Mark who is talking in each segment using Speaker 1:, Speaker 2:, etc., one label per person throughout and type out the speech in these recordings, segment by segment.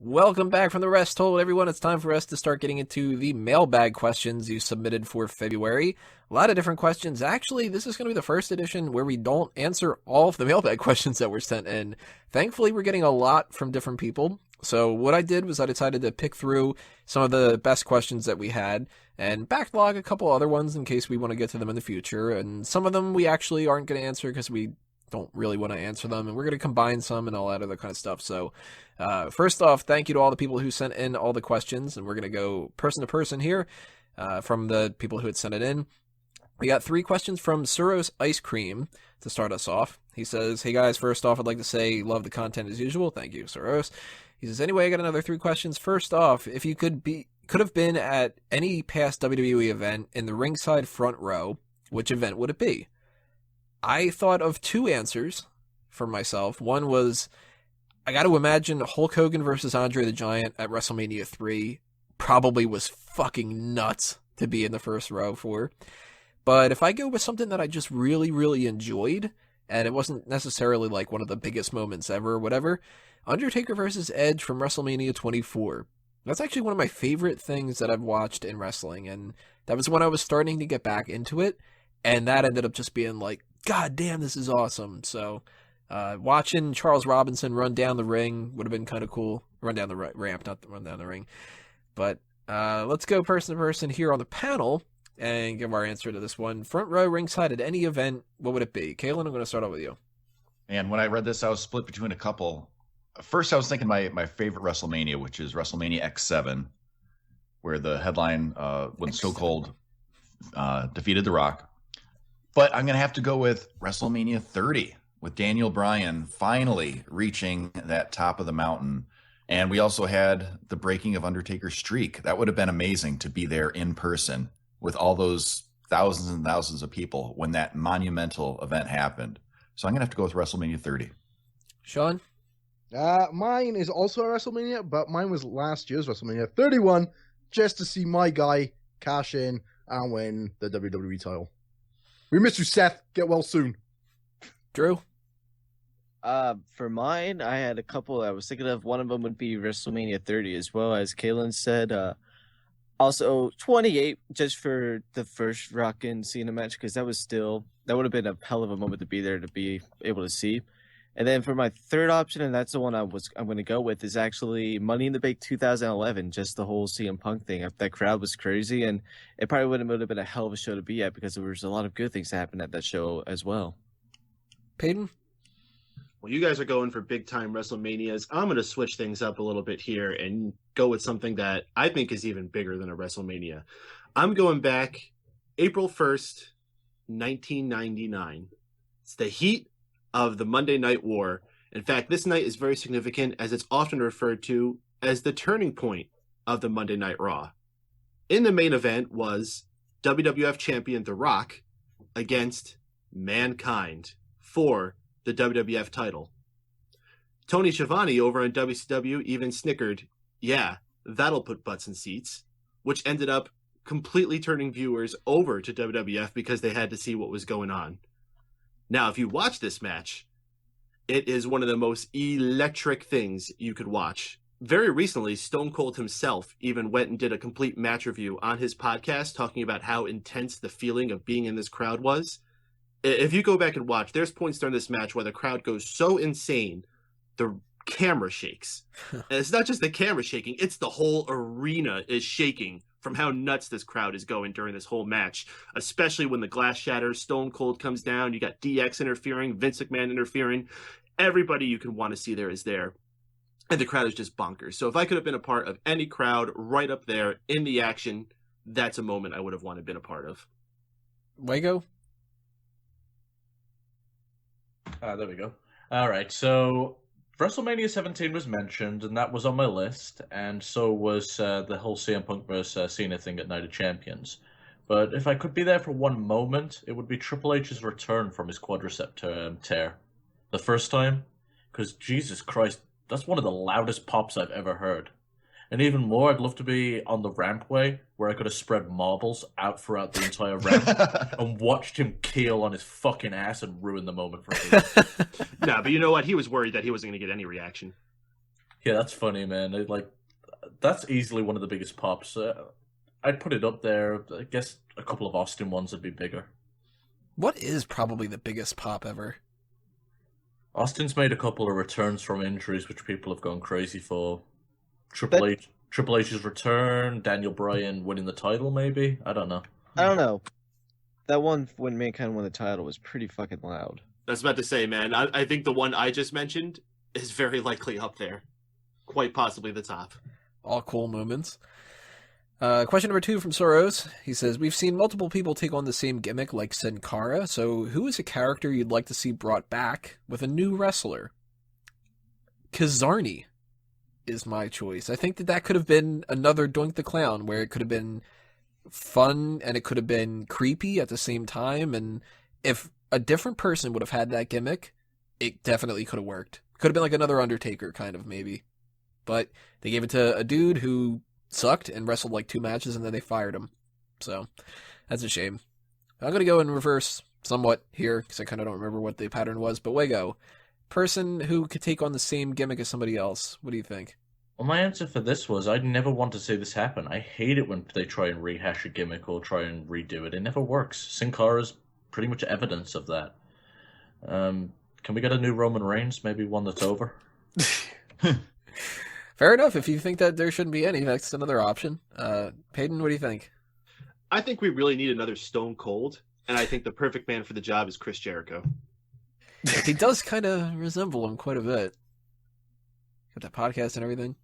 Speaker 1: Welcome back from the rest hold, everyone. It's time for us to start getting into the mailbag questions you submitted for February. A lot of different questions. Actually, this is going to be the first edition where we don't answer all of the mailbag questions that were sent in. Thankfully, we're getting a lot from different people. So what I did was I decided to pick through some of the best questions that we had and backlog a couple other ones in case we want to get to them in the future. And some of them we actually aren't going to answer because we don't really want to answer them, and we're going to combine some and all that other kind of stuff. So first off, thank you to all the people who sent in all the questions, and we're going to go person to person here from the people who had sent it in. We got 3 questions from SurosIceCream to start us off. He says, hey guys, first off, I'd like to say love the content as usual. Thank you, Suros. He says, anyway, I got another 3 questions. First off, if you could have been at any past WWE event in the ringside front row, which event would it be? I thought of 2 answers for myself. One was, I got to imagine Hulk Hogan versus Andre the Giant at WrestleMania 3 probably was fucking nuts to be in the first row for. But if I go with something that I just really, really enjoyed, and it wasn't necessarily like one of the biggest moments ever or whatever, Undertaker versus Edge from WrestleMania 24. That's actually one of my favorite things that I've watched in wrestling, and that was when I was starting to get back into it, and that ended up just being like, God damn, this is awesome. So watching Charles Robinson run down the ring would have been kind of cool. Run down the ramp, not run down the ring. But let's go person to person here on the panel and give our answer to this one. Front row, ringside at any event, what would it be? Kaylin, I'm going to start out with you.
Speaker 2: And when I read this, I was split between a couple. First, I was thinking my favorite WrestleMania, which is WrestleMania X7, where the headline when Stone Cold defeated The Rock. But I'm going to have to go with WrestleMania 30 with Daniel Bryan finally reaching that top of the mountain. And we also had the breaking of Undertaker's streak. That would have been amazing to be there in person with all those thousands and thousands of people when that monumental event happened. So I'm going to have to go with WrestleMania 30.
Speaker 1: Sean?
Speaker 3: Mine is also a WrestleMania, but mine was last year's WrestleMania 31, just to see my guy cash in and win the WWE title. We miss you, Seth. Get well soon.
Speaker 1: Drew?
Speaker 4: For mine, I had a couple I was thinking of. One of them would be WrestleMania 30 as well, as Kaylin said. Also, 28, just for the first Rock and Cena match, because that would have been a hell of a moment to be there to be able to see. And then for my third option, and that's the one I'm going to go with, is actually Money in the Bank 2011, just the whole CM Punk thing. That crowd was crazy, and it probably would have been a hell of a show to be at because there was a lot of good things that happened at that show as well.
Speaker 1: Peyton?
Speaker 5: Well, you guys are going for big-time WrestleManias. I'm going to switch things up a little bit here and go with something that I think is even bigger than a WrestleMania. I'm going back April 1st, 1999. It's the heat of the Monday Night War. In fact, this night is very significant as it's often referred to as the turning point of the Monday Night Raw. In the main event was WWF champion The Rock against Mankind for the WWF title. Tony Schiavone over on WCW even snickered, yeah, that'll put butts in seats, which ended up completely turning viewers over to WWF because they had to see what was going on. Now, if you watch this match, it is one of the most electric things you could watch. Very recently, Stone Cold himself even went and did a complete match review on his podcast talking about how intense the feeling of being in this crowd was. If you go back and watch, there's points during this match where the crowd goes so insane, the camera shakes. And it's not just the camera shaking, it's the whole arena is shaking from how nuts this crowd is going during this whole match, especially when the glass shatters, Stone Cold comes down, you got DX interfering, Vince McMahon interfering. Everybody you can want to see there is there. And the crowd is just bonkers. So if I could have been a part of any crowd right up there in the action, that's a moment I would have wanted to been a part of.
Speaker 1: Wago?
Speaker 6: There we go. All right, so WrestleMania 17 was mentioned, and that was on my list, and so was the whole CM Punk versus Cena thing at Night of Champions. But if I could be there for one moment, it would be Triple H's return from his quadricep tear. The first time, because Jesus Christ, that's one of the loudest pops I've ever heard. And even more, I'd love to be on the rampway where I could have spread marbles out throughout the entire ramp and watched him keel on his fucking ass and ruin the moment for me.
Speaker 5: No, but you know what? He was worried that he wasn't going to get any reaction.
Speaker 6: Yeah, that's funny, man. That's easily one of the biggest pops. I'd put it up there. I guess a couple of Austin ones would be bigger.
Speaker 1: What is probably the biggest pop ever?
Speaker 6: Austin's made a couple of returns from injuries, which people have gone crazy for. Triple H's return, Daniel Bryan winning the title, maybe? I don't know.
Speaker 4: I don't know. That one when Mankind won the title was pretty fucking loud.
Speaker 5: I was about to say, man, I think the one I just mentioned is very likely up there. Quite possibly the top.
Speaker 1: All cool moments. Question number 2 from Soros. He says, we've seen multiple people take on the same gimmick like Sin Cara, so who is a character you'd like to see brought back with a new wrestler? Kazarni is my choice. I think that could have been another Doink the Clown, where it could have been fun and it could have been creepy at the same time, and if a different person would have had that gimmick, it definitely could have worked. Could have been like another Undertaker, kind of, maybe. But they gave it to a dude who sucked and wrestled like 2 matches and then they fired him. So that's a shame. I'm going to go in reverse somewhat here because I kind of don't remember what the pattern was. But Wego, person who could take on the same gimmick as somebody else. What do you think?
Speaker 6: Well, my answer for this was I'd never want to see this happen. I hate it when they try and rehash a gimmick or try and redo it. It never works. Sin Cara's pretty much evidence of that. Can we get a new Roman Reigns? Maybe one that's over?
Speaker 1: Fair enough. If you think that there shouldn't be any, that's another option. Peyton, what do you think?
Speaker 5: I think we really need another Stone Cold, and I think the perfect man for the job is Chris Jericho.
Speaker 1: He does kind of resemble him quite a bit. Got that podcast and everything.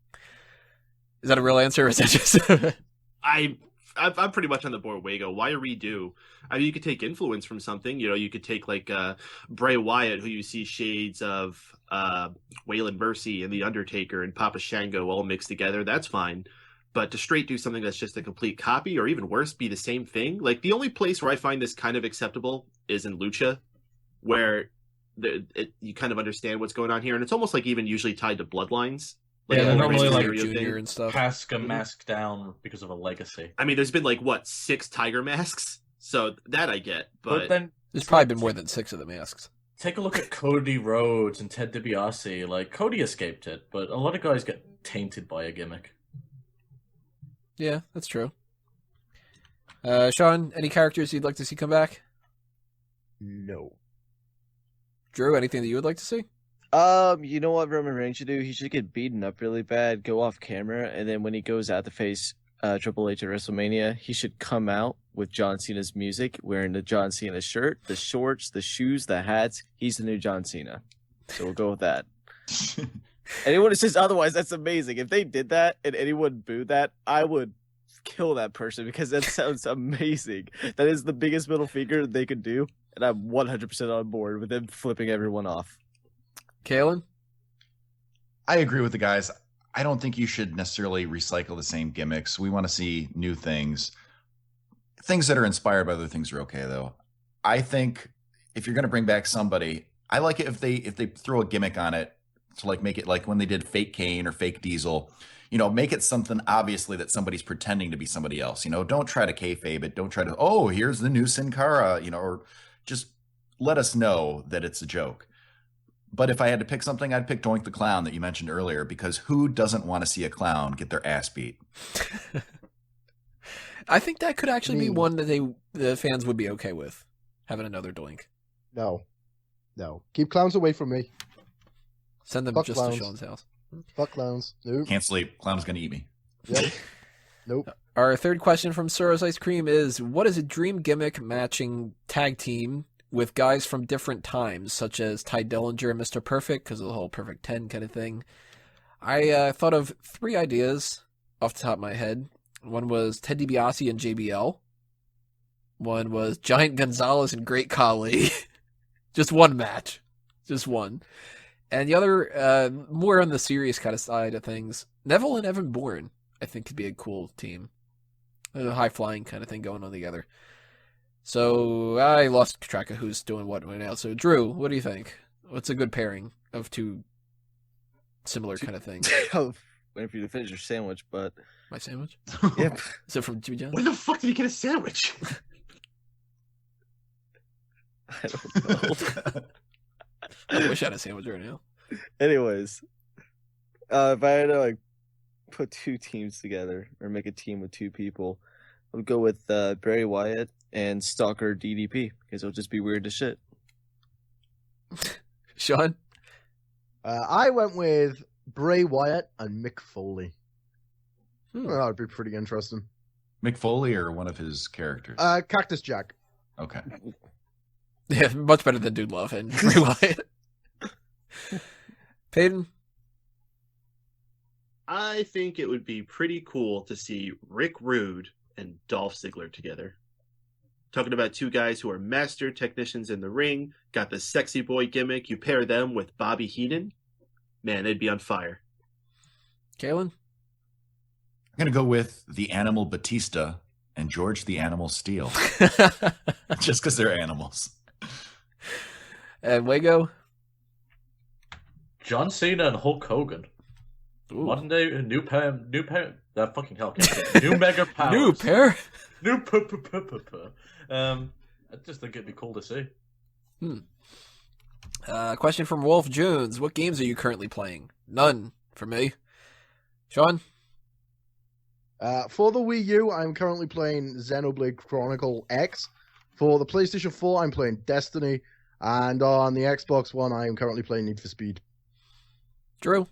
Speaker 1: Is that a real answer, or is that just...
Speaker 5: I'm pretty much on the board. Wago, why a redo? I mean, you could take influence from something. You know, you could take like Bray Wyatt, who you see shades of Waylon Mercy and The Undertaker and Papa Shango all mixed together. That's fine. But to straight do something that's just a complete copy, or even worse, be the same thing. Like, the only place where I find this kind of acceptable is in Lucha, where you kind of understand what's going on here. And it's almost like even usually tied to bloodlines.
Speaker 6: Like, yeah, normally like
Speaker 1: Junior and stuff.
Speaker 6: Pass a mask down because of a legacy.
Speaker 5: I mean, there's been like, what, 6 Tiger masks? So that I get. But
Speaker 6: then
Speaker 1: there's probably been more than 6 of the masks.
Speaker 6: Take a look at Cody Rhodes and Ted DiBiase. Like, Cody escaped it, but a lot of guys get tainted by a gimmick.
Speaker 1: Yeah, that's true. Sean, any characters you'd like to see come back?
Speaker 3: No.
Speaker 1: Drew, anything that you would like to see?
Speaker 4: You know what Roman Reigns should do? He should get beaten up really bad, go off camera, and then when he goes out to face Triple H at WrestleMania, he should come out with John Cena's music, wearing the John Cena shirt, the shorts, the shoes, the hats. He's the new John Cena. So we'll go with that. Anyone who says otherwise, that's amazing. If they did that and anyone booed that, I would kill that person because that sounds amazing. That is the biggest middle finger they could do, and I'm 100% on board with them flipping everyone off.
Speaker 1: Kalen?
Speaker 2: I agree with the guys. I don't think you should necessarily recycle the same gimmicks. We want to see new things. Things that are inspired by other things are okay, though. I think if you're going to bring back somebody, I like it if they throw a gimmick on it to like make it like when they did Fake Kane or Fake Diesel. You know, make it something obviously that somebody's pretending to be somebody else. You know, don't try to kayfabe it. Don't try to, oh, here's the new Sin Cara, you know, or just let us know that it's a joke. But if I had to pick something, I'd pick Doink the Clown that you mentioned earlier, because who doesn't want to see a clown get their ass beat?
Speaker 1: I think that could actually be one that the fans would be okay with, having another Doink.
Speaker 3: No. Keep clowns away from me.
Speaker 1: Send them
Speaker 3: Fuck
Speaker 1: just
Speaker 3: clowns.
Speaker 1: to Sean's house.
Speaker 3: Fuck clowns. Nope.
Speaker 2: Can't sleep. Clown's going to eat me.
Speaker 3: Yep. Nope.
Speaker 1: Our third question from SurosIceCream is, what is a dream gimmick matching tag team with guys from different times, such as Tye Dillinger and Mr. Perfect, because of the whole Perfect 10 kind of thing? I thought of 3 ideas off the top of my head. One was Ted DiBiase and JBL. One was Giant Gonzalez and Great Khali. Just one match. Just one. And the other, more on the serious kind of side of things, Neville and Evan Bourne, I think, could be a cool team. A high-flying kind of thing going on together. So I lost track of who's doing what right now. So Drew, what do you think? What's a good pairing of 2 similar kind of things?
Speaker 4: Waiting for you to finish your sandwich, but...
Speaker 1: My sandwich?
Speaker 4: Yep.
Speaker 1: Is it from Jimmy John's?
Speaker 5: Where the fuck did you get a sandwich?
Speaker 4: I don't know.
Speaker 1: I wish I had a sandwich right now.
Speaker 4: Anyways, If I had to like put two teams together or make a team with two people, I would go with Bray Wyatt and Stalker DDP because it'll just be weird as shit.
Speaker 1: Sean?
Speaker 3: I went with Bray Wyatt and Mick Foley. That would be pretty interesting.
Speaker 2: Mick Foley or one of his characters?
Speaker 3: Cactus Jack.
Speaker 2: Okay.
Speaker 1: Yeah, much better than Dude Love and Bray Wyatt. Peyton?
Speaker 5: I think it would be pretty cool to see Rick Rude and Dolph Ziggler together. Talking about two guys who are master technicians in the ring, got the sexy boy gimmick. You pair them with Bobby Heenan, man, they'd be on fire.
Speaker 1: Kalen?
Speaker 2: I'm going to go with the Animal Batista and George the Animal Steel. Just because they're animals.
Speaker 1: And Wago?
Speaker 6: John Cena and Hulk Hogan.
Speaker 1: Ooh.
Speaker 6: Modern day new pair. That fucking hell. New mega powers.
Speaker 1: New pair?
Speaker 6: New I just think it'd be cool to see.
Speaker 1: Question from Wolf Jones. What games are you currently playing? None for me. Sean?
Speaker 3: For the Wii U, I'm currently playing Xenoblade Chronicle X. For the PlayStation 4, I'm playing Destiny. And on the Xbox One, I am currently playing Need for Speed.
Speaker 1: Drew?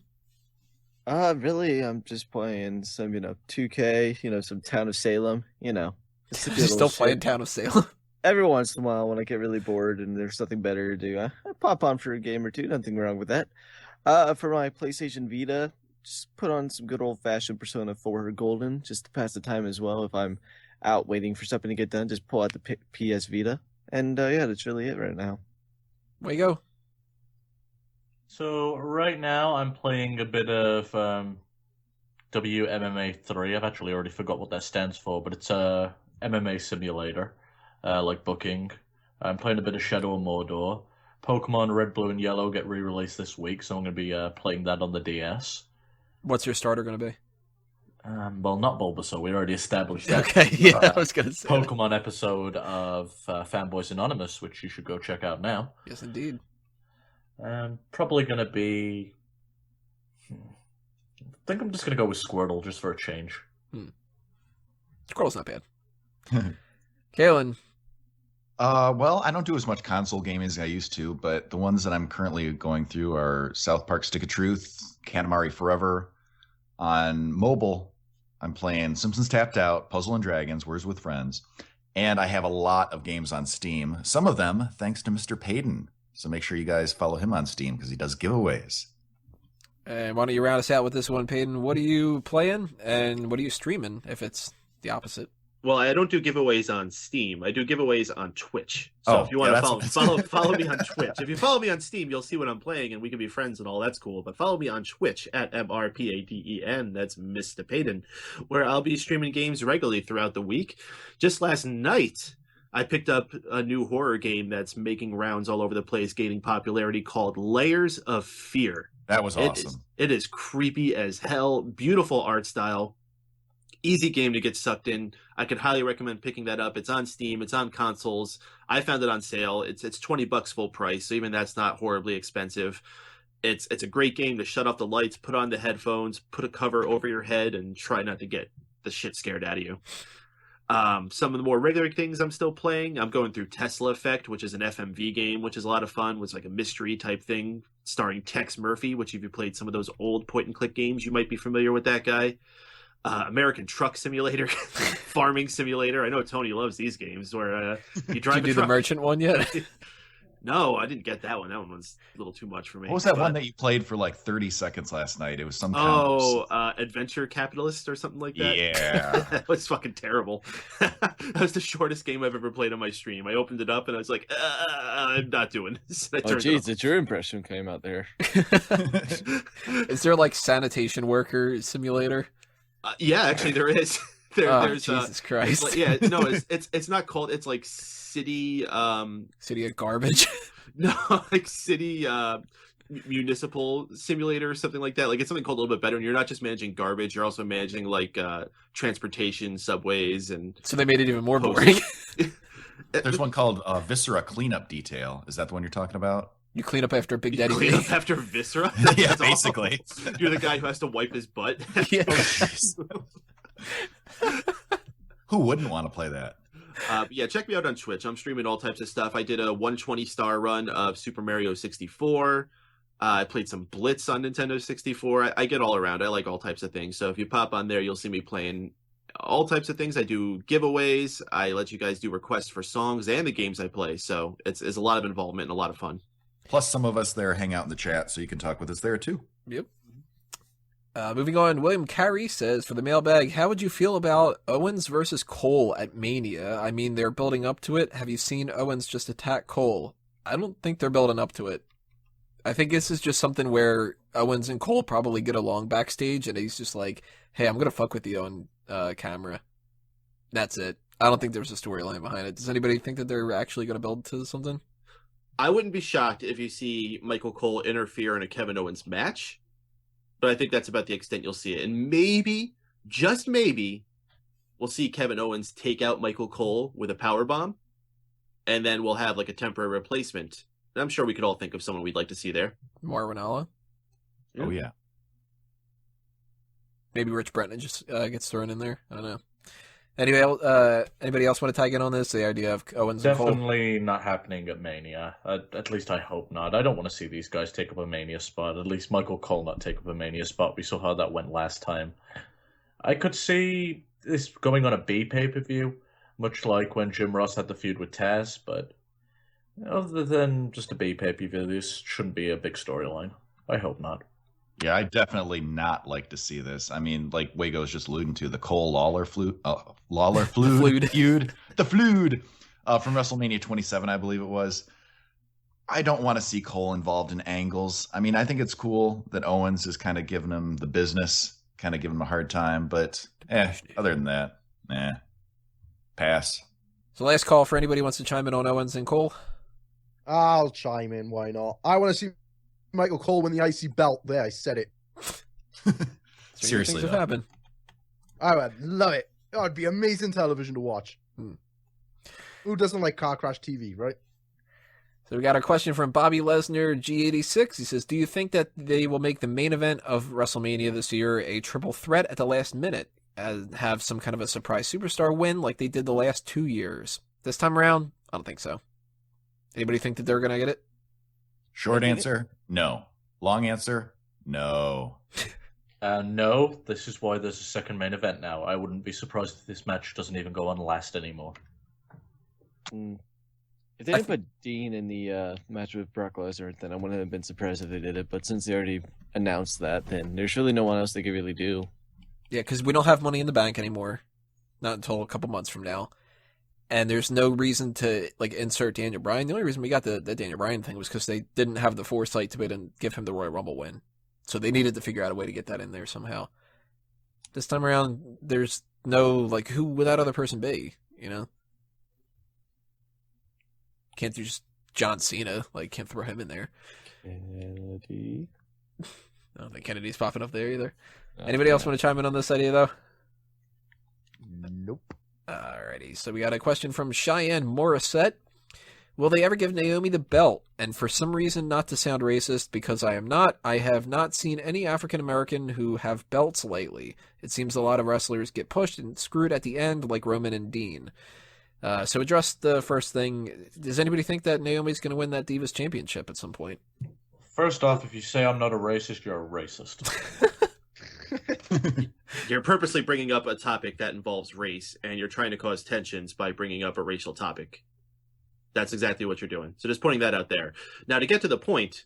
Speaker 4: Really, I'm just playing some, 2K, some Town of Salem, Just a good
Speaker 1: Still
Speaker 4: little
Speaker 1: playing
Speaker 4: shit.
Speaker 1: Town of Salem.
Speaker 4: Every once in a while when I get really bored and there's something better to do, I pop on for a game or two. Nothing wrong with that. For my PlayStation Vita, just put on some good old-fashioned Persona 4 Golden just to pass the time as well. If I'm out waiting for something to get done, just pull out the PS Vita. And yeah, that's really it right now.
Speaker 1: Wago?
Speaker 6: So right now I'm playing a bit of WMMA 3. I've actually already forgot what that stands for, but it's a MMA simulator, like booking. I'm playing a bit of Shadow of Mordor. Pokemon Red, Blue, and Yellow get re-released this week, so I'm going to be playing that on the DS.
Speaker 1: What's your starter going to be?
Speaker 6: Well, not Bulbasaur. We already established that.
Speaker 1: Okay, yeah, I was going to say.
Speaker 6: Pokemon episode of Fanboys Anonymous, which you should go check out now.
Speaker 1: Yes, indeed.
Speaker 6: Probably going to be... I think I'm just going to go with Squirtle, just for a change.
Speaker 1: Squirtle's not bad. Kalen?
Speaker 2: Well, I don't do as much console gaming as I used to, but the ones that I'm currently going through are South Park Stick of Truth, Katamari Forever. On mobile, I'm playing Simpsons Tapped Out, Puzzle and Dragons, Words with Friends, and I have a lot of games on Steam. Some of them thanks to Mr. Payton. So make sure you guys follow him on Steam because he does giveaways.
Speaker 1: And why don't you round us out with this one, Peyton? What are you playing, and what are you streaming, if it's the opposite?
Speaker 5: Well, I don't do giveaways on Steam. I do giveaways on Twitch. So if you want to follow me on Twitch. If you follow me on Steam, you'll see what I'm playing, and we can be friends and all. That's cool. But follow me on Twitch at MRPADEN. That's Mr. Payton, where I'll be streaming games regularly throughout the week. Just last night, I picked up a new horror game that's making rounds all over the place, gaining popularity, called Layers of Fear.
Speaker 2: That was awesome.
Speaker 5: It is creepy as hell. Beautiful art style. Easy game to get sucked in. I could highly recommend picking that up. It's on Steam. It's on consoles. I found it on sale. It's $20 full price, so even that's not horribly expensive. It's a great game to shut off the lights, put on the headphones, put a cover over your head, and try not to get the shit scared out of you. Some of the more regular things I'm still playing, I'm going through Tesla Effect, which is an FMV game, which is a lot of fun. It's like a mystery type thing starring Tex Murphy, which if you played some of those old point-and-click games, you might be familiar with that guy. American Truck Simulator, Farming Simulator. I know Tony loves these games where you drive
Speaker 1: Did you do the merchant one yet?
Speaker 5: No, I didn't get that one. That one was a little too much for me.
Speaker 2: What was that one that you played for like 30 seconds last night? It was some kind of...
Speaker 5: Adventure Capitalist or something like that.
Speaker 2: Yeah.
Speaker 5: That was fucking terrible. That was the shortest game I've ever played on my stream. I opened it up and I was like, I'm not doing this. Oh,
Speaker 4: jeez, it's your impression came out there.
Speaker 1: Is there like sanitation worker simulator?
Speaker 5: Yeah, actually there is. There's
Speaker 1: Jesus Christ.
Speaker 5: It's not called, it's like city
Speaker 1: of garbage.
Speaker 5: No, like city municipal simulator or something like that. Like it's something called a little bit better, and you're not just managing garbage, you're also managing like transportation, subways, and
Speaker 1: so they made it even more boring.
Speaker 2: There's one called Viscera Cleanup Detail. Is that the one you're talking about?
Speaker 1: You clean up after Big
Speaker 5: You
Speaker 1: Daddy
Speaker 5: clean
Speaker 1: V.
Speaker 5: up after Viscera?
Speaker 2: Yeah,
Speaker 5: That's awful.
Speaker 2: basically.
Speaker 5: You're the guy who has to wipe his butt.
Speaker 1: Yeah.
Speaker 2: Who wouldn't want to play that?
Speaker 5: Yeah, check me out on Twitch. I'm streaming all types of stuff. I did a 120-star run of Super Mario 64. I played some Blitz on Nintendo 64. I get all around. I like all types of things. So if you pop on there, you'll see me playing all types of things. I do giveaways. I let you guys do requests for songs and the games I play. So it's a lot of involvement and a lot of fun.
Speaker 2: Plus, some of us there hang out in the chat, so you can talk with us there too.
Speaker 1: Yep. Moving on, William Carey says, for the mailbag, how would you feel about Owens versus Cole at Mania? I mean, they're building up to it. Have you seen Owens just attack Cole? I don't think they're building up to it. I think this is just something where Owens and Cole probably get along backstage, and he's just like, hey, I'm going to fuck with you on camera. That's it. I don't think there's a storyline behind it. Does anybody think that they're actually going to build to something?
Speaker 5: I wouldn't be shocked if you see Michael Cole interfere in a Kevin Owens match, but I think that's about the extent you'll see it. And maybe, just maybe, we'll see Kevin Owens take out Michael Cole with a powerbomb, and then we'll have like a temporary replacement. And I'm sure we could all think of someone we'd like to see there.
Speaker 1: Marvin Alla?
Speaker 5: Yeah.
Speaker 2: Oh, yeah.
Speaker 1: Maybe Rich Bretton just gets thrown in there. I don't know. Anyway, anybody else want to tag in on this? The idea of Owens and Cole?
Speaker 6: Definitely not happening at Mania. At least I hope not. I don't want to see these guys take up a Mania spot. At least Michael Cole not take up a Mania spot. We saw how that went last time. I could see this going on a B pay-per-view, much like when Jim Ross had the feud with Taz, but other than just a B pay-per-view, this shouldn't be a big storyline. I hope not.
Speaker 2: Yeah, I definitely not like to see this. I mean, like Wago's just alluding to the Cole Lawler feud, the feud from WrestleMania 27, I believe it was. I don't want to see Cole involved in angles. I mean, I think it's cool that Owens is kind of giving him the business, kind of giving him a hard time, but other than that, pass.
Speaker 1: So last call for anybody who wants to chime in on Owens and Cole.
Speaker 3: I'll chime in. Why not? I want to see Michael Cole win the IC belt. There, I said it.
Speaker 2: Seriously,
Speaker 1: things have happened.
Speaker 3: I would love it. Oh, it'd be amazing television to watch. Who doesn't like car crash TV, right?
Speaker 1: So we got a question from Bobby Lesnar, G86. He says, do you think that they will make the main event of WrestleMania this year a triple threat at the last minute and have some kind of a surprise superstar win like they did the last 2 years? This time around, I don't think so. Anybody think that they're going to get it?
Speaker 2: Short answer, no. Long answer, no.
Speaker 6: No, this is why there's a second main event now. I wouldn't be surprised if this match doesn't even go on last anymore.
Speaker 4: If they didn't put Dean in the match with Brock Lesnar, then I wouldn't have been surprised if they did it. But since they already announced that, then there's really no one else they could really do.
Speaker 1: Yeah, because we don't have Money in the Bank anymore. Not until a couple months from now. And there's no reason to insert Daniel Bryan. The only reason we got the Daniel Bryan thing was because they didn't have the foresight to be able to give him the Royal Rumble win. So they needed to figure out a way to get that in there somehow. This time around, there's no, who would that other person be, you know? Can't do just John Cena. Can't throw him in there.
Speaker 4: Kennedy.
Speaker 1: I don't think Kennedy's popping up there either. Anybody else want to chime in on this idea, though?
Speaker 3: Nope.
Speaker 1: Alrighty, so we got a question from Cheyenne Morissette. Will they ever give Naomi the belt? And for some reason, not to sound racist, because I have not seen any African American who have belts lately. It seems a lot of wrestlers get pushed and screwed at the end, like Roman and Dean. So address the first thing. Does anybody think that Naomi's going to win that Divas Championship at some point?
Speaker 6: First off, if you say I'm not a racist, you're a racist.
Speaker 5: You're purposely bringing up a topic that involves race, and you're trying to cause tensions by bringing up a racial topic. That's exactly what you're doing. So just pointing that out there. Now, to get to the point,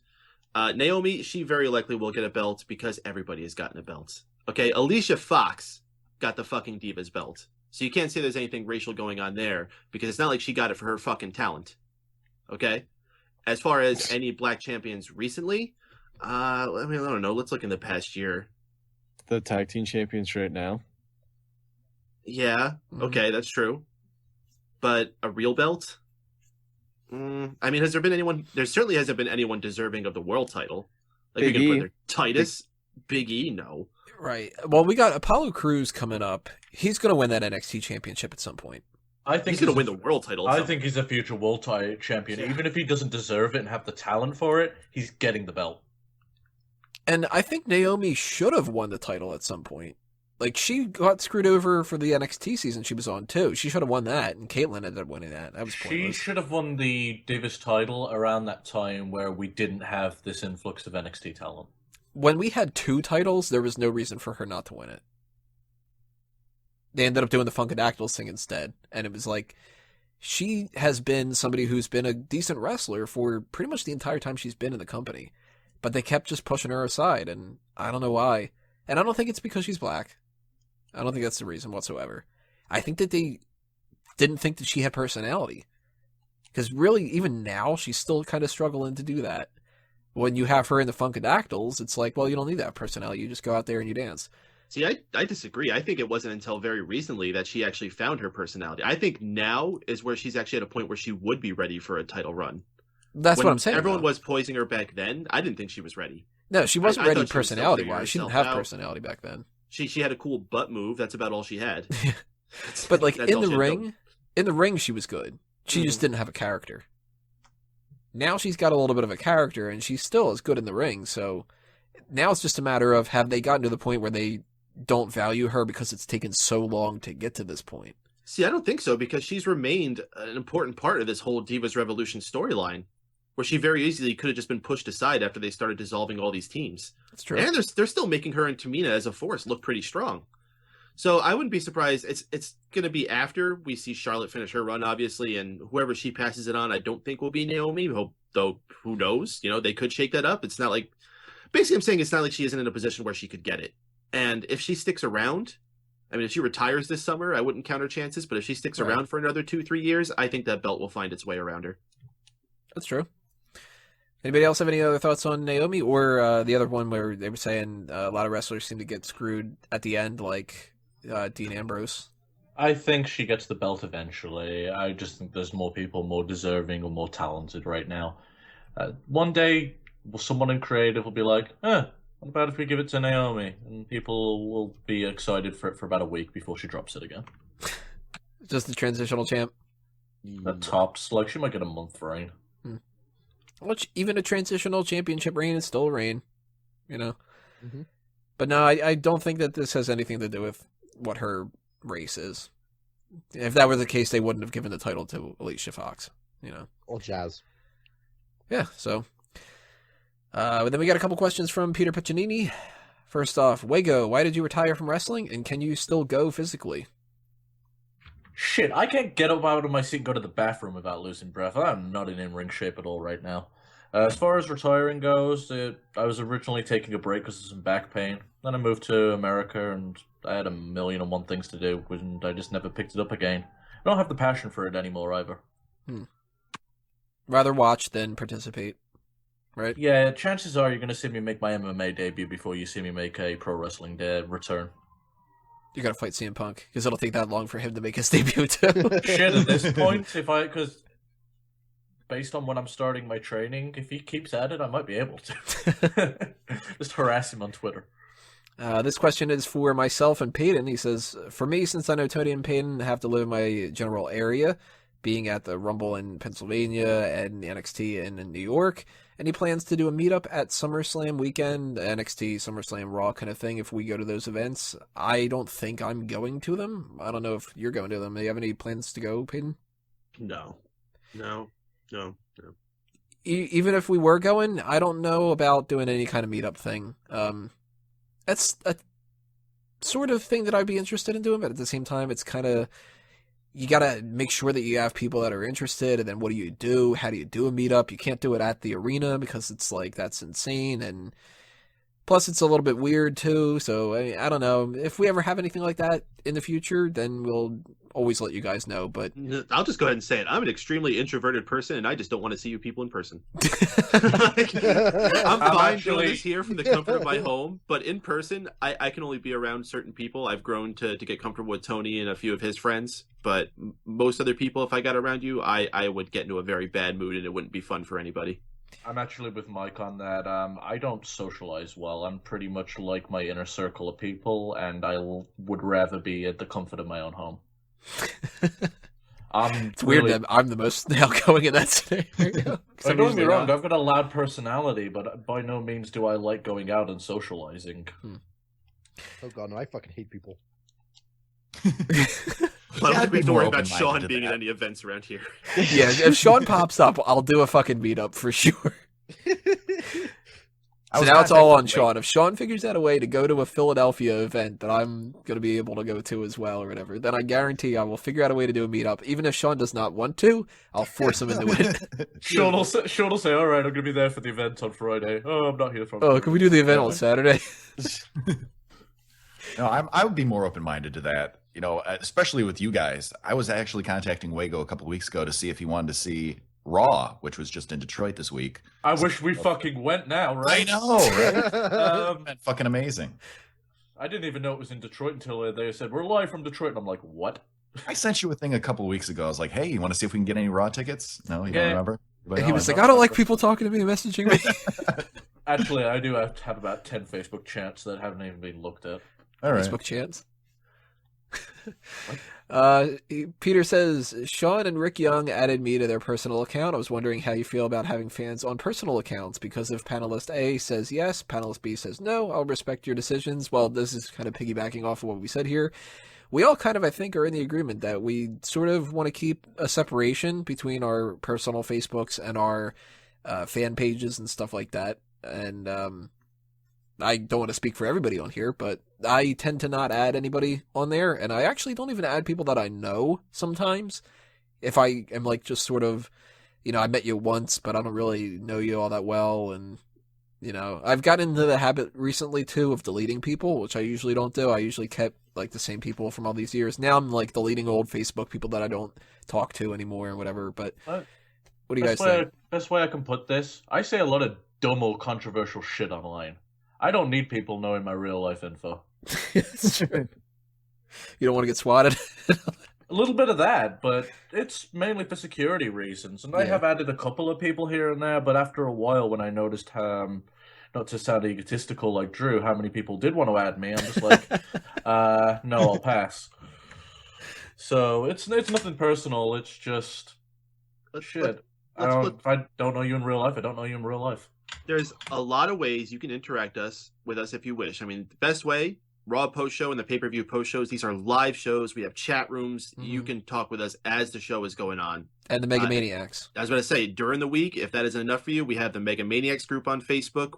Speaker 5: Naomi, she very likely will get a belt because everybody has gotten a belt. Okay, Alicia Fox got the fucking Divas belt. So you can't say there's anything racial going on there because it's not like she got it for her fucking talent. Okay? As far as any black champions recently, I don't know. Let's look in the past year.
Speaker 4: The tag team champions right now.
Speaker 5: Yeah, okay, that's true. But a real belt? Has there been anyone? There certainly hasn't been anyone deserving of the world title.
Speaker 4: Big E.
Speaker 5: Titus, Big E, no.
Speaker 1: Right. Well, we got Apollo Crews coming up. He's going to win that NXT championship at some point.
Speaker 6: I think
Speaker 5: he's going to win the world title.
Speaker 6: I think he's a future world champion.
Speaker 5: Yeah.
Speaker 6: Even if he doesn't deserve it and have the talent for it, he's getting the belt.
Speaker 1: And I think Naomi should have won the title at some point. Like, she got screwed over for the NXT season she was on, too. She should have won that, and Caitlyn ended up winning that. That was pointless.
Speaker 6: She should have won the Divas title around that time where we didn't have this influx of NXT talent.
Speaker 1: When we had 2 titles, there was no reason for her not to win it. They ended up doing the Funkadactyls thing instead, and it was like, she has been somebody who's been a decent wrestler for pretty much the entire time she's been in the company. But they kept just pushing her aside, and I don't know why. And I don't think it's because she's black. I don't think that's the reason whatsoever. I think that they didn't think that she had personality. Because really, even now, she's still kind of struggling to do that. When you have her in the Funkadactyls, it's like, well, you don't need that personality. You just go out there and you dance.
Speaker 5: See, I disagree. I think it wasn't until very recently that she actually found her personality. I think now is where she's actually at a point where she would be ready for a title run.
Speaker 1: That's
Speaker 5: When
Speaker 1: what I'm saying.
Speaker 5: Everyone
Speaker 1: though.
Speaker 5: was poising her back then. I didn't think she was ready.
Speaker 1: No, she wasn't
Speaker 5: I
Speaker 1: ready
Speaker 5: thought she was still
Speaker 1: personality-wise. She
Speaker 5: figuring
Speaker 1: didn't have
Speaker 5: herself out.
Speaker 1: personality back then.
Speaker 5: She had a cool butt move. That's about all she had.
Speaker 1: But like
Speaker 5: That's
Speaker 1: in
Speaker 5: all
Speaker 1: the
Speaker 5: she had
Speaker 1: ring, she was good. She just didn't have a character. Now she's got a little bit of a character, and she's still as good in the ring. So now it's just a matter of, have they gotten to the point where they don't value her because it's taken so long to get to this point?
Speaker 5: See, I don't think so, because she's remained an important part of this whole Divas Revolution storyline, where she very easily could have just been pushed aside after they started dissolving all these teams.
Speaker 1: That's true.
Speaker 5: And they're still making her and Tamina as a force look pretty strong. So I wouldn't be surprised. It's going to be after we see Charlotte finish her run, obviously, and whoever she passes it on, I don't think will be Naomi, though who knows? You know, they could shake that up. It's not like... Basically, I'm saying it's not like she isn't in a position where she could get it. And if she sticks around... I mean, if she retires this summer, I wouldn't count her chances, but if she sticks around for another 2-3 years, I think that belt will find its way around her.
Speaker 1: That's true. Anybody else have any other thoughts on Naomi, or the other one where they were saying a lot of wrestlers seem to get screwed at the end, like Dean Ambrose?
Speaker 6: I think she gets the belt eventually. I just think there's more people more deserving or more talented right now. One day, someone in creative will be like, what about if we give it to Naomi? And people will be excited for it for about a week before she drops it again.
Speaker 1: Just the transitional champ?
Speaker 6: The tops, like, she might get a month reign.
Speaker 1: Which, even a transitional championship reign is still a reign, you know?
Speaker 3: Mhm.
Speaker 1: But no, I don't think that this has anything to do with what her race is. If that were the case, they wouldn't have given the title to Alicia Fox, you know?
Speaker 3: Or Jazz.
Speaker 1: Yeah, so... then we got a couple questions from Peter Piccinini. First off, Wago, why did you retire from wrestling, and can you still go physically?
Speaker 6: Shit, I can't get up out of my seat and go to the bathroom without losing breath. I'm not in ring shape at all right now. As far as retiring goes, I was originally taking a break because of some back pain. Then I moved to America, and I had 1,000,001 things to do, and I just never picked it up again. I don't have the passion for it anymore either.
Speaker 1: Rather watch than participate, right?
Speaker 6: Yeah, chances are you're going to see me make my MMA debut before you see me make a pro wrestling return.
Speaker 1: You gotta fight CM Punk, because it'll take that long for him to make his debut, too.
Speaker 6: Shit, at this point, because based on when I'm starting my training, if he keeps at it, I might be able to. Just harass him on Twitter.
Speaker 1: This question is for myself and Peyton. He says, for me, since I know Tony and Peyton have to live in my general area, being at the Rumble in Pennsylvania and NXT in New York, and he plans to do a meetup at SummerSlam weekend, NXT, SummerSlam, Raw kind of thing, if we go to those events. I don't think I'm going to them. I don't know if you're going to them. Do you have any plans to go, Peyton?
Speaker 5: No.
Speaker 1: Even if we were going, I don't know about doing any kind of meetup thing. That's a sort of thing that I'd be interested in doing, but at the same time, it's kind of... You gotta make sure that you have people that are interested, and then what do you do? How do you do a meetup? You can't do it at the arena because it's like, that's insane, and plus it's a little bit weird too, so I don't know. If we ever have anything like that in the future, then we'll always let you guys know, but...
Speaker 5: I'll just go ahead and say it. I'm an extremely introverted person, and I just don't want to see you people in person. I'm fine doing this here from the comfort of my home, but in person, I can only be around certain people. I've grown to get comfortable with Tony and a few of his friends, but most other people, if I got around you, I would get into a very bad mood, and it wouldn't be fun for anybody.
Speaker 6: I'm actually with Mike on that. I don't socialize well. I'm pretty much like my inner circle of people, and I would rather be at the comfort of my own home.
Speaker 1: It's weird that I'm the most outgoing in that scenario.
Speaker 6: Don't get me wrong, I've got a loud personality, but by no means do I like going out and socializing.
Speaker 3: Oh god, no, I fucking hate people.
Speaker 5: I don't think we have to worry about
Speaker 2: open-minded
Speaker 5: Sean
Speaker 2: to
Speaker 5: being at
Speaker 2: that.
Speaker 5: any events around here.
Speaker 1: Yeah, if Sean pops up, I'll do a fucking meetup for sure. So now it's all on Sean. If Sean figures out a way to go to a Philadelphia event that I'm going to be able to go to as well or whatever, then I guarantee I will figure out a way to do a meetup. Even if Sean does not want to, I'll force him into it.
Speaker 6: Sean will say, all right, I'm going to be there for the event on Friday. Oh, I'm not here for
Speaker 1: Oh, can we do the event on Saturday?
Speaker 2: No, I would be more open-minded to that. You know, especially with you guys. I was actually contacting Wago a couple of weeks ago to see if he wanted to see Raw, which was just in Detroit this week.
Speaker 6: I wish we fucking went now, right?
Speaker 2: I know, right? Fucking amazing.
Speaker 6: I didn't even know it was in Detroit until they said, we're live from Detroit. And I'm like, what?
Speaker 2: I sent you a thing a couple of weeks ago. I was like, hey, you want to see if we can get any Raw tickets? No, you don't remember? But
Speaker 1: He was like, I don't like people talking to me and messaging me.
Speaker 6: Actually, I do have about 10 Facebook chats that haven't even been looked at.
Speaker 2: All right.
Speaker 1: Facebook chants. Peter says, Sean and Rick Young added me to their personal account. I was wondering how you feel about having fans on personal accounts, because if panelist A says yes, panelist B says no, I'll respect your decisions. Well, this is kind of piggybacking off of what we said here. We all kind of, I think, are in the agreement that we sort of want to keep a separation between our personal Facebooks and our fan pages and stuff like that. And I don't want to speak for everybody on here, but I tend to not add anybody on there, and I actually don't even add people that I know sometimes. If I am like just sort of, you know, I met you once, but I don't really know you all that well, and, you know, I've gotten into the habit recently, too, of deleting people, which I usually don't do. I usually kept, like, the same people from all these years. Now I'm, like, deleting old Facebook people that I don't talk to anymore or whatever, but what do you guys think?
Speaker 6: Best way I can put this, I say a lot of dumb or controversial shit online. I don't need people knowing my real life info.
Speaker 1: It's true. You don't want to get swatted?
Speaker 6: A little bit of that, but it's mainly for security reasons. And I have added a couple of people here and there, but after a while when I noticed, not to sound egotistical like Drew, how many people did want to add me, I'm just like, no, I'll pass. So it's nothing personal, it's just shit. If I don't know you in real life, I don't know you in real life.
Speaker 5: There's a lot of ways you can interact with us if you wish. I mean, the best way, Raw post show and the pay-per-view post shows, these are live shows. We have chat rooms. Mm-hmm. You can talk with us as the show is going on.
Speaker 1: And the Mega Maniacs.
Speaker 5: I was going to say, during the week, if that isn't enough for you, we have the Mega Maniacs group on Facebook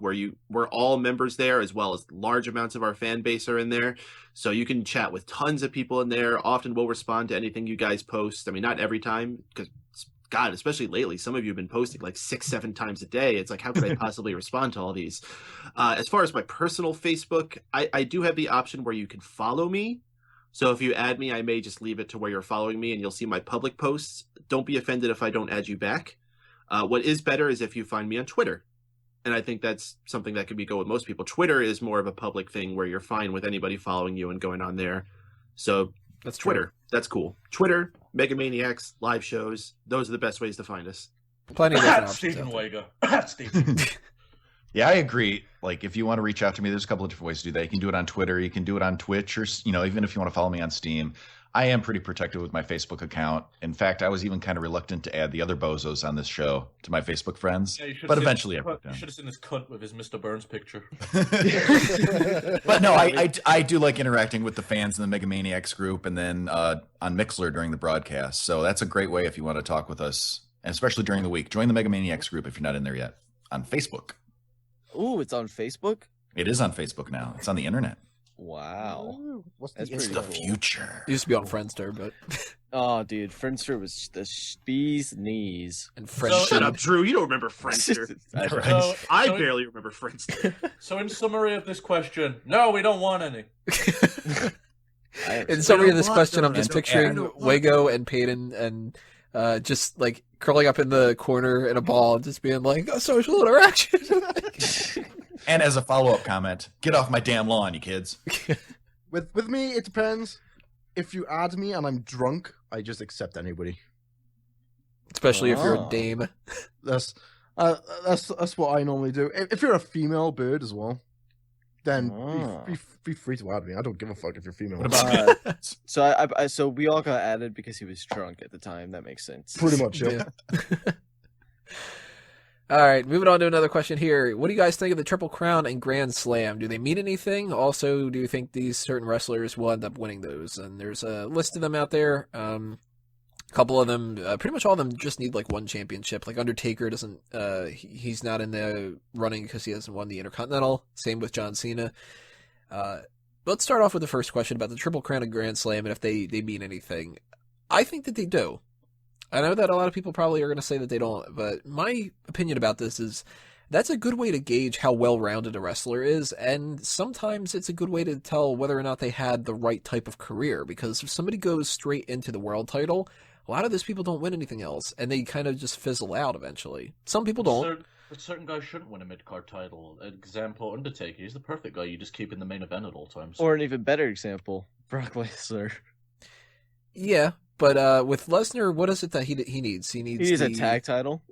Speaker 5: we're all members there, as well as large amounts of our fan base are in there. So you can chat with tons of people in there. Often we'll respond to anything you guys post. I mean, not every time, because God, especially lately, some of you have been posting like 6-7 times a day. It's like, how could I possibly respond to all these? As far as my personal Facebook, I do have the option where you can follow me. So if you add me, I may just leave it to where you're following me and you'll see my public posts. Don't be offended if I don't add you back. What is better is if you find me on Twitter. And I think that's something that could go with most people. Twitter is more of a public thing where you're fine with anybody following you and going on there. So that's Twitter. True. That's cool. Twitter, Mega Maniacs, live shows. Those are the best ways to find us.
Speaker 1: Plenty of different options.
Speaker 6: Stephen Wager. Stephen.
Speaker 2: Yeah, I agree. Like, if you want to reach out to me, there's a couple of different ways to do that. You can do it on Twitter. You can do it on Twitch, or, you know, even if you want to follow me on Steam. I am pretty protective with my Facebook account. In fact, I was even kind of reluctant to add the other bozos on this show to my Facebook friends. Yeah, but eventually I put them.
Speaker 6: You should have seen this cunt with his Mr. Burns picture.
Speaker 2: But no, I do like interacting with the fans in the Mega Maniacs group and then on Mixler during the broadcast. So that's a great way if you want to talk with us, and especially during the week. Join the Mega Maniacs group if you're not in there yet on Facebook.
Speaker 4: Ooh, it's on Facebook?
Speaker 2: It is on Facebook now. It's on the internet.
Speaker 4: Wow.
Speaker 2: It's the future.
Speaker 1: It used to be on Friendster, but...
Speaker 4: Oh, dude, Friendster was the bee's knees.
Speaker 1: And Friendster.
Speaker 5: Shut up, Drew. You don't remember Friendster. I barely remember Friendster.
Speaker 6: So in summary of this question, no, we don't want any.
Speaker 1: In summary of this question, I'm just picturing Wago and Peyton and just like curling up in the corner in a ball and just being like, a social interaction.
Speaker 2: And as a follow-up comment, get off my damn lawn, you kids.
Speaker 3: With me, it depends. If you add me and I'm drunk, I just accept anybody.
Speaker 1: Especially if you're a dame.
Speaker 3: That's what I normally do. If you're a female bird as well. then
Speaker 4: Ah.
Speaker 3: be free to add me. I don't give a fuck if you're female.
Speaker 1: What about
Speaker 4: So we all got added because he was drunk at the time. That makes sense.
Speaker 3: Pretty much, yeah.
Speaker 1: All right, moving on to another question here. What do you guys think of the Triple Crown and Grand Slam? Do they mean anything? Also, do you think these certain wrestlers will end up winning those? And there's a list of them out there. A couple of them, pretty much all of them, just need like one championship. Like Undertaker doesn't, he's not in the running because he hasn't won the Intercontinental. Same with John Cena. Let's start off with the first question about the Triple Crown and Grand Slam and if they mean anything. I think that they do. I know that a lot of people probably are going to say that they don't, but my opinion about this is that's a good way to gauge how well-rounded a wrestler is, and sometimes it's a good way to tell whether or not they had the right type of career, because if somebody goes straight into the world title, a lot of those people don't win anything else, and they kind of just fizzle out eventually. Some people don't.
Speaker 6: But certain guys shouldn't win a mid-card title. Example, Undertaker, he's the perfect guy you just keep in the main event at all times.
Speaker 4: Or an even better example, Brock Lesnar.
Speaker 1: Yeah. But with Lesnar, what is it that he needs? He needs
Speaker 4: a tag title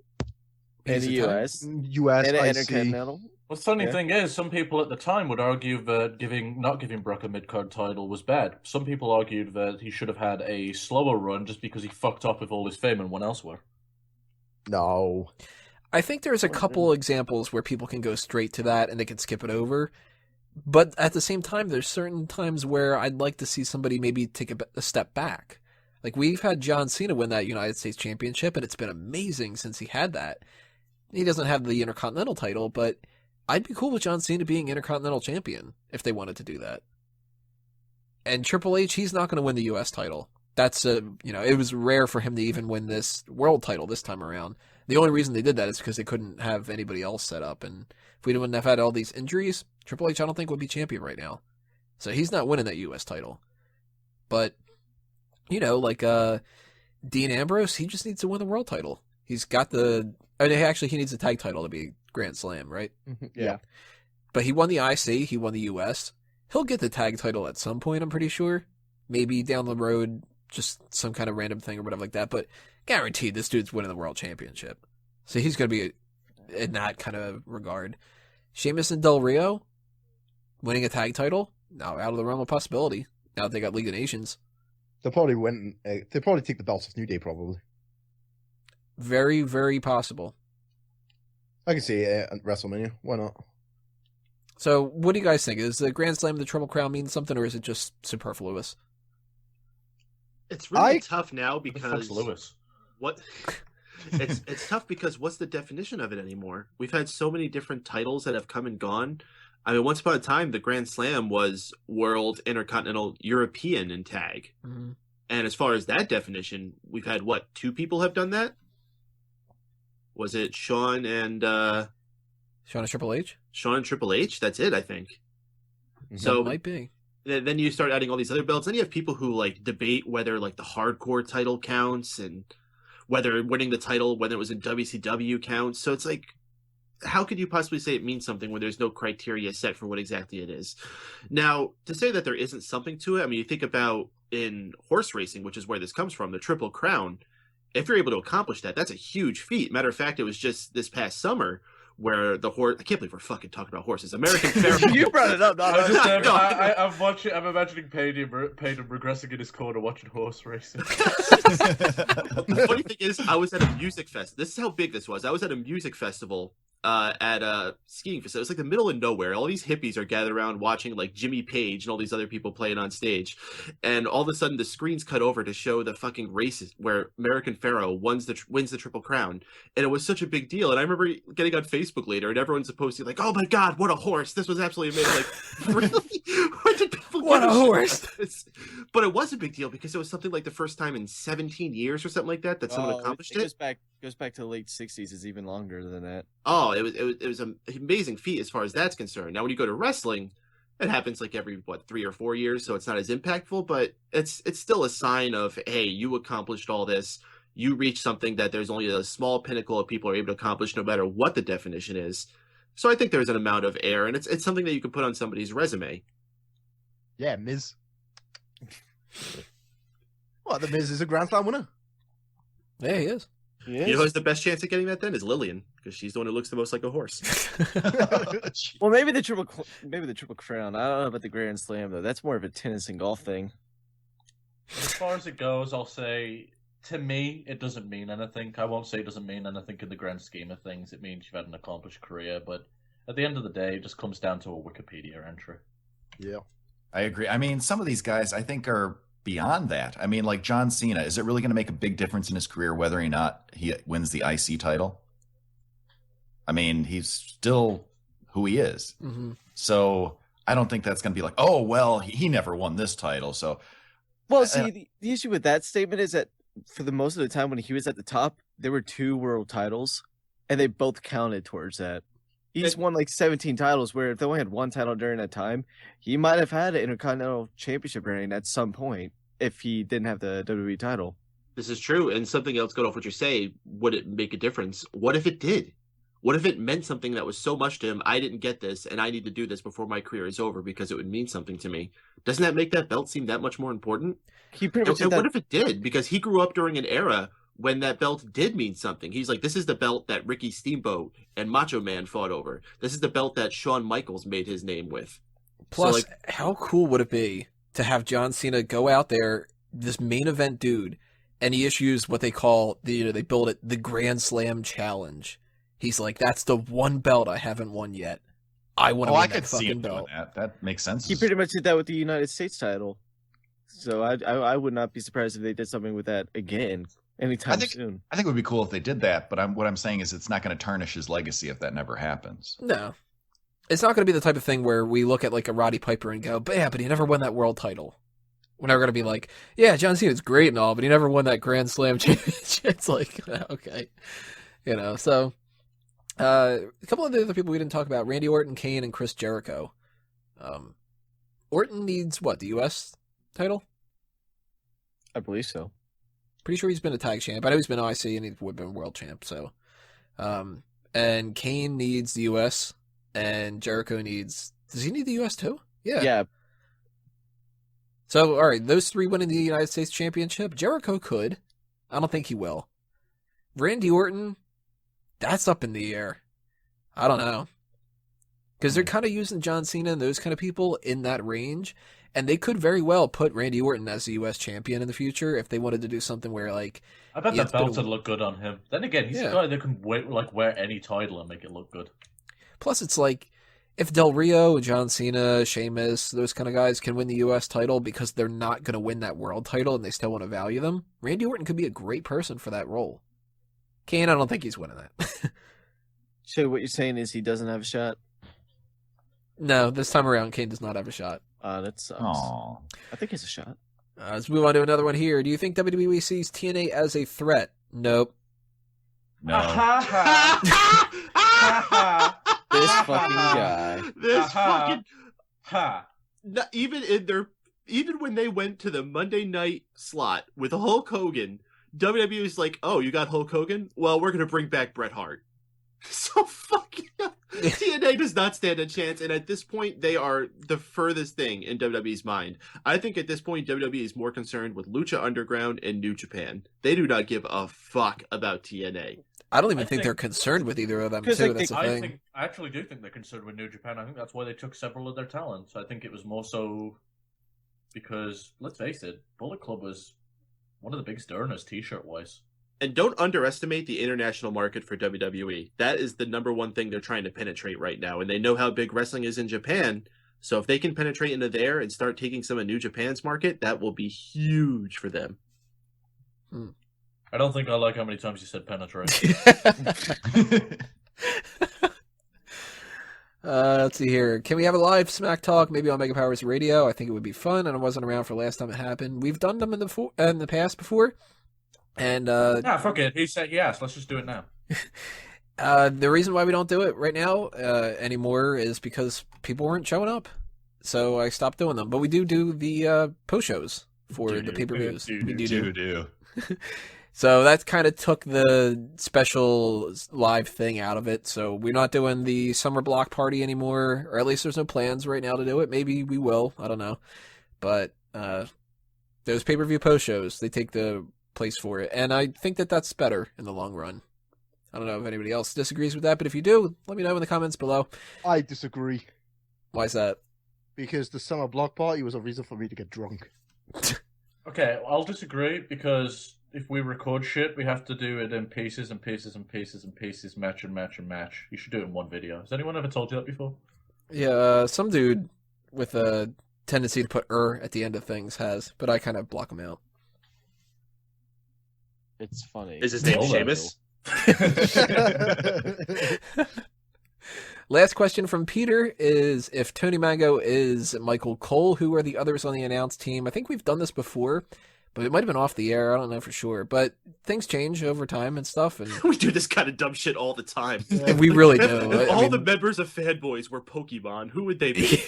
Speaker 4: in the US.
Speaker 3: US,
Speaker 4: And an
Speaker 3: IC.
Speaker 4: Intercontinental.
Speaker 6: Well, the funny
Speaker 4: Yeah.
Speaker 6: thing is, some people at the time would argue that not giving Brock a mid-card title was bad. Some people argued that he should have had a slower run just because he fucked up with all his fame and went elsewhere.
Speaker 3: No.
Speaker 1: I think there's a couple examples where people can go straight to that and they can skip it over. But at the same time, there's certain times where I'd like to see somebody maybe take a step back. Like, we've had John Cena win that United States Championship, and it's been amazing since he had that. He doesn't have the Intercontinental title, but I'd be cool with John Cena being Intercontinental Champion if they wanted to do that. And Triple H, he's not going to win the U.S. title. That's, it was rare for him to even win this world title this time around. The only reason they did that is because they couldn't have anybody else set up. And if we wouldn't have had all these injuries, Triple H, I don't think, would be champion right now. So he's not winning that U.S. title. But Dean Ambrose, he just needs to win the world title. He's got he needs the tag title to be Grand Slam, right?
Speaker 4: Yeah.
Speaker 1: But he won the IC, he won the US. He'll get the tag title at some point, I'm pretty sure. Maybe down the road, just some kind of random thing or whatever like that. But guaranteed, this dude's winning the world championship. So he's going to be in that kind of regard. Sheamus and Del Rio, winning a tag title, now out of the realm of possibility. Now that they got League of Nations.
Speaker 3: They'll probably take the belts off New Day, probably.
Speaker 1: Very, very possible.
Speaker 3: I can see it at WrestleMania. Why not?
Speaker 1: So, what do you guys think? Is the Grand Slam the Triple Crown mean something, or is it just superfluous?
Speaker 5: It's really tough now
Speaker 6: Fuck's
Speaker 5: because
Speaker 6: Lewis.
Speaker 5: what it's tough because what's the definition of it anymore? We've had so many different titles that have come and gone. I mean, once upon a time, the Grand Slam was World, Intercontinental, European, and Tag.
Speaker 1: Mm-hmm.
Speaker 5: And as far as that definition, we've had, what, 2 people have done that? Was it Shawn and
Speaker 1: Triple H?
Speaker 5: Shawn and Triple H? That's it, I think.
Speaker 1: So it might be.
Speaker 5: Then you start adding all these other belts. Then you have people who, debate whether, the hardcore title counts and whether winning the title, whether it was in WCW counts. So it's how could you possibly say it means something when there's no criteria set for what exactly it is? Now, to say that there isn't something to it, I mean, you think about in horse racing, which is where this comes from, the Triple Crown. If you're able to accomplish that, that's a huge feat. Matter of fact, it was just this past summer where the horse. I can't believe we're fucking talking about horses. American Pharoah.
Speaker 4: You brought it up,
Speaker 6: I'm imagining Payne regressing in his corner watching horse racing.
Speaker 5: The funny thing is, I was at a music fest. This is how big this was. I was at a music festival at a skiing facility. It's like the middle of nowhere. All these hippies are gathered around watching Jimmy Page and all these other people playing on stage. And all of a sudden the screens cut over to show the fucking races where American Pharoah wins the Triple Crown. And it was such a big deal. And I remember getting on Facebook later and everyone's posting oh my God, what a horse. This was absolutely amazing. Really? Why did people
Speaker 1: What a horse.
Speaker 5: But it was a big deal because it was something like the first time in 17 years or something like that someone accomplished it.
Speaker 4: Goes back to the late 60s. It's even longer than that.
Speaker 5: Oh, it was an amazing feat as far as that's concerned. Now, when you go to wrestling, it happens every 3 or 4 years, so it's not as impactful, but it's still a sign of, hey, you accomplished all this. You reached something that there's only a small pinnacle of people are able to accomplish, no matter what the definition is. So I think there's an amount of air, and it's something that you can put on somebody's resume.
Speaker 3: Yeah, Miz. Well, the Miz is a Grand Slam winner.
Speaker 1: Yeah, he is.
Speaker 4: Yes.
Speaker 5: You know who's the best chance at getting that then is Lillian, because she's the one who looks the most like a horse.
Speaker 4: Well, maybe the triple crown. I don't know about the Grand Slam though. That's more of a tennis and golf thing.
Speaker 6: As far as it goes, I'll say, to me, it doesn't mean anything. I won't say it doesn't mean anything in the grand scheme of things. It means you've had an accomplished career, but at the end of the day, it just comes down to a Wikipedia entry.
Speaker 3: Yeah.
Speaker 2: I agree. I mean, some of these guys I think are beyond that. I mean, like John Cena, is it really going to make a big difference in his career whether or not he wins the IC title? I mean, he's still who he is.
Speaker 1: Mm-hmm.
Speaker 2: So I don't think that's going to be like, oh, well, he never won this title. So,
Speaker 4: Well, see, the issue with that statement is that for the most of the time when he was at the top, there were 2 world titles, and they both counted towards that. He's won like 17 titles, where if they only had 1 title during that time, he might have had an Intercontinental Championship reign at some point if he didn't have the WWE title.
Speaker 5: This is true. And something else, going off what you say, would it make a difference? What if it did? What if it meant something that was so much to him, I didn't get this, and I need to do this before my career is over because it would mean something to me? Doesn't that make that belt seem that much more important?
Speaker 4: He pretty much
Speaker 5: And what if it did? Because he grew up during an era when that belt did mean something. He's like, this is the belt that Ricky Steamboat and Macho Man fought over. This is the belt that Shawn Michaels made his name with.
Speaker 1: Plus, how cool would it be to have John Cena go out there, this main event dude, and he issues what they call, they build it the Grand Slam Challenge. He's like, that's the one belt I haven't won yet. I want to win that fucking belt.
Speaker 2: That makes sense.
Speaker 4: He pretty much did that with the United States title. So I would not be surprised if they did something with that again anytime soon.
Speaker 2: I think it would be cool if they did that, but what I'm saying is it's not going to tarnish his legacy if that never happens.
Speaker 1: No. It's not going to be the type of thing where we look at like a Roddy Piper and go, but yeah, but he never won that world title. We're never going to be like, yeah, John Cena's great and all, but he never won that Grand Slam championship. It's like, okay. So a couple of the other people we didn't talk about, Randy Orton, Kane, and Chris Jericho. Orton needs what, the U.S. title?
Speaker 4: I believe so.
Speaker 1: Pretty sure he's been a tag champ. I know he's been IC and he's been world champ. So, and Kane needs the U.S. and Jericho needs. Does he need the U.S. too? Yeah.
Speaker 4: Yeah.
Speaker 1: So, all right, those 3 winning the United States Championship. Jericho could. I don't think he will. Randy Orton, that's up in the air. I don't know. Because they're kind of using John Cena and those kind of people in that range. And they could very well put Randy Orton as the U.S. champion in the future if they wanted to do something where, like...
Speaker 6: I bet the belt would look good on him. Then again, he's a guy that can wear any title and make it look good.
Speaker 1: Plus, it's like, if Del Rio, John Cena, Sheamus, those kind of guys can win the U.S. title because they're not going to win that world title and they still want to value them, Randy Orton could be a great person for that role. Kane, I don't think he's winning that.
Speaker 4: So what you're saying is he doesn't have a shot?
Speaker 1: No, this time around, Kane does not have a shot.
Speaker 4: That sucks.
Speaker 2: Aww.
Speaker 4: I think he's a shot.
Speaker 1: Let's move on to another one here. Do you think WWE sees TNA as a threat? Nope.
Speaker 2: No.
Speaker 4: This fucking guy.
Speaker 5: This fucking... Even when they went to the Monday night slot with Hulk Hogan, WWE was like, oh, you got Hulk Hogan? Well, we're going to bring back Bret Hart. So fucking TNA does not stand a chance, and at this point, they are the furthest thing in WWE's mind. I think at this point, WWE is more concerned with Lucha Underground and New Japan. They do not give a fuck about TNA.
Speaker 1: I don't even think they're concerned with either of them, too. That's the thing.
Speaker 6: I actually do think they're concerned with New Japan. I think that's why they took several of their talents. I think it was more so because, let's face it, Bullet Club was one of the biggest earners t-shirt-wise.
Speaker 5: And don't underestimate the international market for WWE. That is the number one thing they're trying to penetrate right now. And they know how big wrestling is in Japan. So if they can penetrate into there and start taking some of New Japan's market, that will be huge for them.
Speaker 6: I don't think I like how many times you said penetrate.
Speaker 1: Let's see here. Can we have a live Smack Talk maybe on Mega Powers Radio? I think it would be fun, and I wasn't around for last time it happened. We've done them in the past before. And
Speaker 6: fuck it. He said yes. Let's just do it now.
Speaker 1: The reason why we don't do it right now anymore is because people weren't showing up, so I stopped doing them. But we do the post shows for the pay-per-views. We do. So that kind of took the special live thing out of it. So we're not doing the summer block party anymore, or at least there's no plans right now to do it. Maybe we will. I don't know. But those pay-per-view post shows, they take the place for it. And I think that that's better in the long run. I don't know if anybody else disagrees with that, but if you do, let me know in the comments below.
Speaker 3: I disagree.
Speaker 1: Why is that?
Speaker 3: Because the summer block party was a reason for me to get drunk.
Speaker 6: Okay, I'll disagree because if we record shit, we have to do it in pieces and pieces and pieces and pieces, match and match and match. You should do it in one video. Has anyone ever told you that before?
Speaker 1: Yeah, some dude with a tendency to put at the end of things has, but I kind of block him out.
Speaker 4: It's funny.
Speaker 5: Is his name Seamus?
Speaker 1: Last question from Peter is, if Tony Mango is Michael Cole, who are the others on the announced team? I think we've done this before, but it might have been off the air. I don't know for sure. But things change over time and stuff. And
Speaker 5: We do this kind of dumb shit all the time.
Speaker 1: we really do.
Speaker 5: If
Speaker 1: I
Speaker 5: all
Speaker 1: mean,
Speaker 5: the members of Fanboys were Pokemon, who would they be?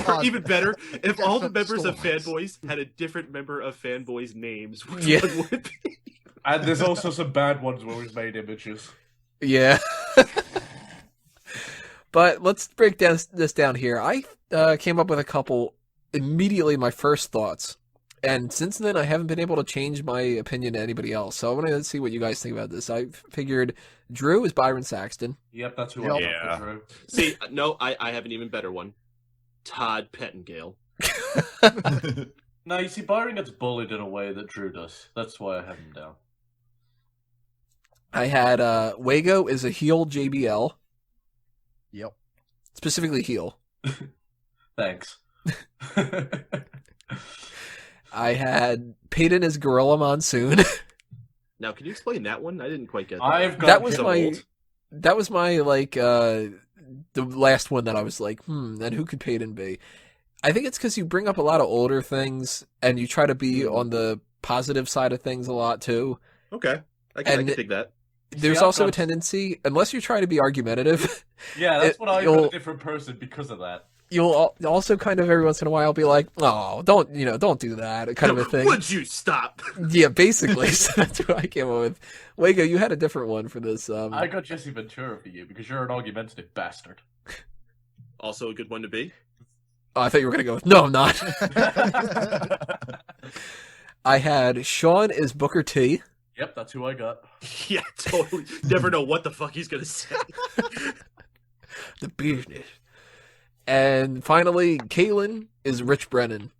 Speaker 5: Or even better, if all the members of Fanboys had a different member of Fanboys' names, which
Speaker 1: Yeah.
Speaker 5: one would it be?
Speaker 6: And there's also some bad ones where we've made images.
Speaker 1: Yeah. But let's break this down here. I came up with a couple immediately, my first thoughts. And since then, I haven't been able to change my opinion to anybody else. So I want to see what you guys think about this. I figured Drew is Byron Saxton.
Speaker 6: Yep, that's who
Speaker 3: Yep.
Speaker 6: I
Speaker 2: Yeah.
Speaker 6: got for Drew.
Speaker 5: See, no, I have an even better one. Todd Pettingale.
Speaker 6: No, you see, Byron gets bullied in a way that Drew does. That's why I have him down.
Speaker 1: I had Wago is a heel JBL,
Speaker 3: Yep.
Speaker 1: specifically heel.
Speaker 6: Thanks.
Speaker 1: I had Peyton as Gorilla Monsoon.
Speaker 5: Now, can you explain that one? I didn't quite get that.
Speaker 6: I've got
Speaker 1: That was
Speaker 5: So
Speaker 1: my
Speaker 5: old.
Speaker 1: that was my like the last one that I was like, then who could Peyton be? I think it's because you bring up a lot of older things and you try to be on the positive side of things a lot too.
Speaker 5: Okay, I can
Speaker 1: And
Speaker 5: dig that.
Speaker 1: There's
Speaker 6: I've
Speaker 1: also a
Speaker 6: got-
Speaker 1: tendency, unless you're trying to be argumentative,
Speaker 6: Yeah, that's
Speaker 1: It-
Speaker 6: what I'm
Speaker 1: you'll-
Speaker 6: a different person because of that.
Speaker 1: you'll also kind of every once in a while be like, "Oh, don't do that," kind of a thing.
Speaker 5: Would you stop?
Speaker 1: Yeah, basically. So that's what I came up with. Wago, you had a different one for this.
Speaker 6: I got Jesse Ventura for you because you're an argumentative bastard.
Speaker 5: Also a good one to be.
Speaker 1: Oh, I thought you were gonna go with no, I'm not. I had Sean is Booker T.
Speaker 6: Yep, that's who I got.
Speaker 5: Yeah, totally. Never know what the fuck he's gonna say.
Speaker 1: The business. And finally, Caitlin is Rich Brennan.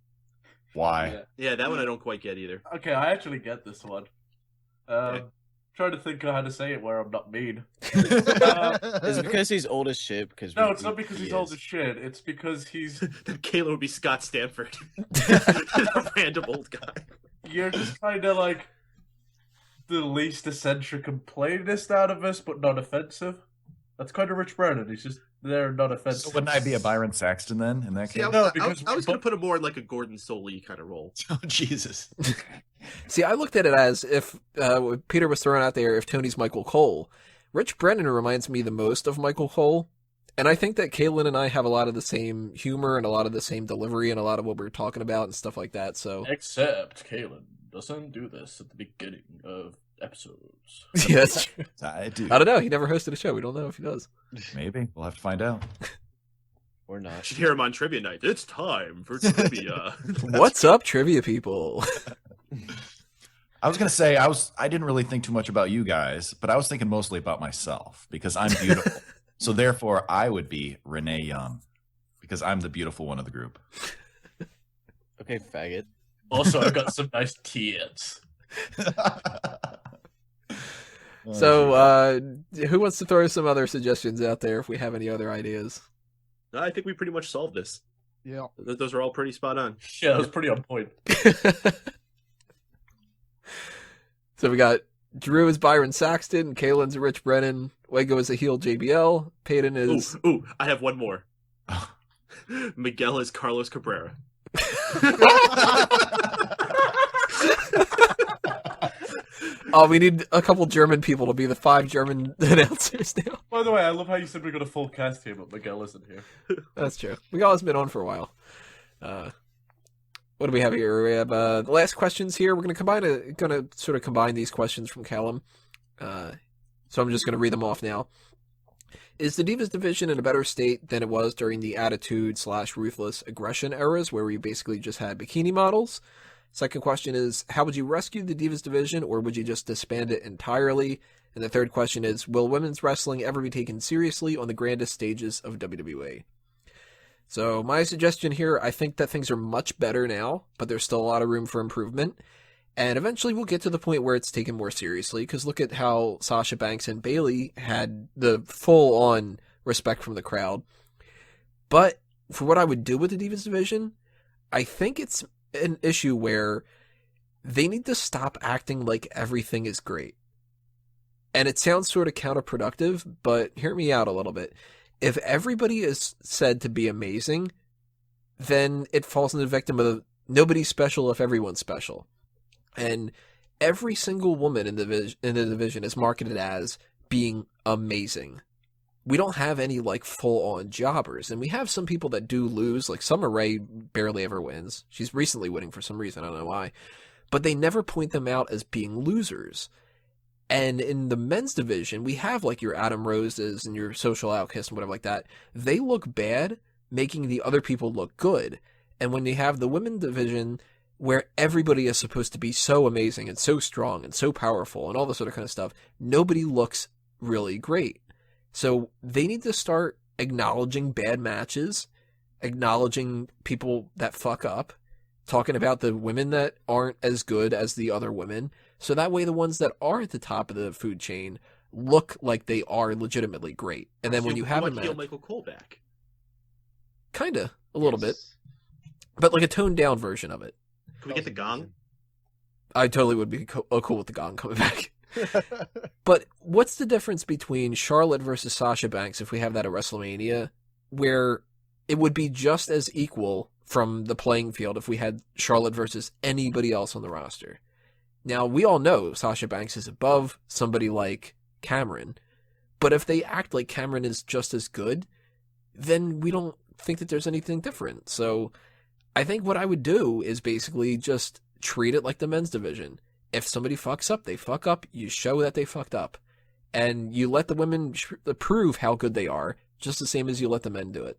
Speaker 2: Why?
Speaker 5: Yeah, that one I don't quite get either.
Speaker 6: Okay, I actually get this one.
Speaker 5: Okay.
Speaker 6: Trying to think of how to say it where I'm not mean.
Speaker 4: Is it because he's old as shit? Because
Speaker 6: No, it's not because he's old as shit. It's because he's.
Speaker 5: Then Kayla would be Scott Stanford. A random old guy.
Speaker 6: You're just kind of like the least eccentric and plainest out of us, but not offensive. That's kind of Rich Brennan. He's just there and not offensive.
Speaker 2: So wouldn't I be a Byron Saxton then in that
Speaker 5: See,
Speaker 2: case?
Speaker 5: I
Speaker 6: No,
Speaker 5: was,
Speaker 6: because-
Speaker 5: I was going to put him more in like a Gordon Soley kind of role.
Speaker 2: Oh, Jesus.
Speaker 1: See, I looked at it as if Peter was throwing out there if Tony's Michael Cole. Rich Brennan reminds me the most of Michael Cole. And I think that Caitlin and I have a lot of the same humor and a lot of the same delivery and a lot of what we're talking about and stuff like that. So,
Speaker 6: Except Kalen doesn't do this at the beginning of episodes.
Speaker 1: yeah, that's true.
Speaker 2: I do.
Speaker 1: I don't know. He never hosted a show. We don't know if he does.
Speaker 2: Maybe. We'll have to find out.
Speaker 4: or not.
Speaker 5: You should hear him on trivia night. It's time for trivia.
Speaker 1: What's up, trivia people?
Speaker 2: I was gonna say I didn't really think too much about you guys, but I was thinking mostly about myself because I'm beautiful. So therefore I would be Renee Young because I'm the beautiful one of the group.
Speaker 4: Okay, faggot.
Speaker 6: Also, I've got some nice tits.
Speaker 1: So, who wants to throw some other suggestions out there if we have any other ideas?
Speaker 5: I think we pretty much solved this.
Speaker 3: Yeah.
Speaker 5: Those are all pretty spot on.
Speaker 6: Yeah, that was pretty on point.
Speaker 1: So we got Drew is Byron Saxton, Kaylin's Rich Brennan, Wago is a heel JBL, Peyton is...
Speaker 5: Ooh, I have one more. Miguel is Carlos Cabrera.
Speaker 1: Oh, we need a couple German people to be the 5 German announcers now.
Speaker 6: By the way, I love how you said we got a full cast here, but Miguel isn't here.
Speaker 1: That's true. Miguel has been on for a while. What do we have here? We have the last questions here. We're going to sort of combine these questions from Callum. So I'm just going to read them off now. Is the Divas division in a better state than it was during the Attitude / Ruthless Aggression eras, where we basically just had bikini models? Second question is, how would you rescue the Divas division, or would you just disband it entirely? And the third question is, will women's wrestling ever be taken seriously on the grandest stages of WWE? So my suggestion here, I think that things are much better now, but there's still a lot of room for improvement. And eventually we'll get to the point where it's taken more seriously, because look at how Sasha Banks and Bayley had the full-on respect from the crowd. But for what I would do with the Divas division, I think it's an issue where they need to stop acting like everything is great. And it sounds sort of counterproductive, but hear me out a little bit. If everybody is said to be amazing, then it falls into the victim of nobody's special if everyone's special. And every single woman in the division is marketed as being amazing. We don't have any like full-on jobbers, and we have some people that do lose, like Summer Rae barely ever wins. She's recently winning for some reason, I don't know why. But they never point them out as being losers. And in the men's division, we have like your Adam Roses and your Social Outcasts and whatever like that. They look bad, making the other people look good. And when you have the women's division, where everybody is supposed to be so amazing and so strong and so powerful and all this other kind of stuff, nobody looks really great. So they need to start acknowledging bad matches, acknowledging people that fuck up, talking about the women that aren't as good as the other women, so that way the ones that are at the top of the food chain look like they are legitimately great. And then when you have a match,
Speaker 5: Michael Cole back,
Speaker 1: kinda a little bit, but like a toned down version of it.
Speaker 5: Can we get the Gong?
Speaker 1: I totally would be cool with the Gong coming back. But what's the difference between Charlotte versus Sasha Banks if we have that at WrestleMania, where it would be just as equal from the playing field if we had Charlotte versus anybody else on the roster? Now, we all know Sasha Banks is above somebody like Cameron, but if they act like Cameron is just as good, then we don't think that there's anything different. So I think what I would do is basically just treat it like the men's division. If somebody fucks up, they fuck up. You show that they fucked up. And you let the women prove how good they are, just the same as you let the men do it.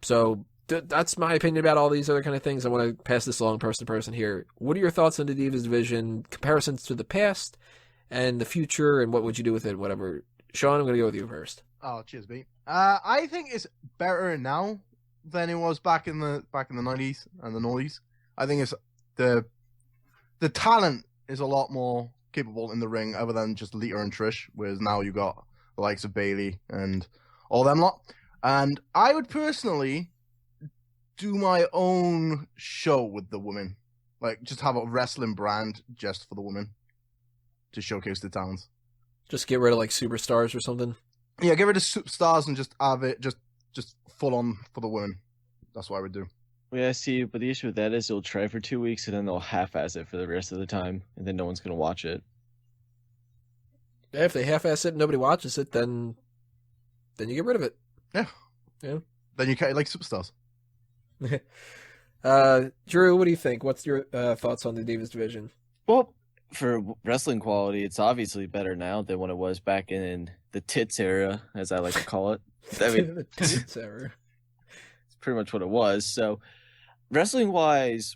Speaker 1: So that's my opinion about all these other kind of things. I want to pass this along person to person here. What are your thoughts on the Divas division, comparisons to the past and the future, and what would you do with it, whatever? Sean, I'm going to go with you first.
Speaker 3: Oh, cheers, mate. I think it's better now than it was back in the 90s and the 90s. I think it's the talent is a lot more capable in the ring other than just Lita and Trish, whereas now you got the likes of Bayley and all them lot. And I would personally do my own show with the women. Like, just have a wrestling brand just for the women to showcase the talents.
Speaker 1: Just get rid of, like, superstars or something?
Speaker 3: Yeah, get rid of superstars and just have it just full on for the women. That's what I would do.
Speaker 4: Yeah, see, but the issue with that is they'll try for 2 weeks and then they'll half-ass it for the rest of the time, and then no one's going to watch it.
Speaker 1: Yeah, if they half-ass it and nobody watches it, then you get rid of it.
Speaker 3: Yeah.
Speaker 1: Yeah.
Speaker 3: Then you can't like superstars.
Speaker 1: Drew, what do you think? What's your thoughts on the Divas division?
Speaker 4: Well, for wrestling quality, it's obviously better now than when it was back in the tits era, as I like to call it. I mean,
Speaker 1: the tits era.
Speaker 4: It's pretty much what it was. So, wrestling-wise,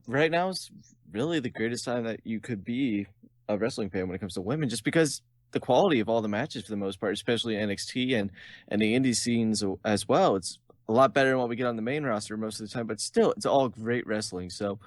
Speaker 4: right now is really the greatest time that you could be a wrestling fan when it comes to women, just because the quality of all the matches, for the most part, especially NXT and the indie scenes as well, it's a lot better than what we get on the main roster most of the time, but still, it's all great wrestling. So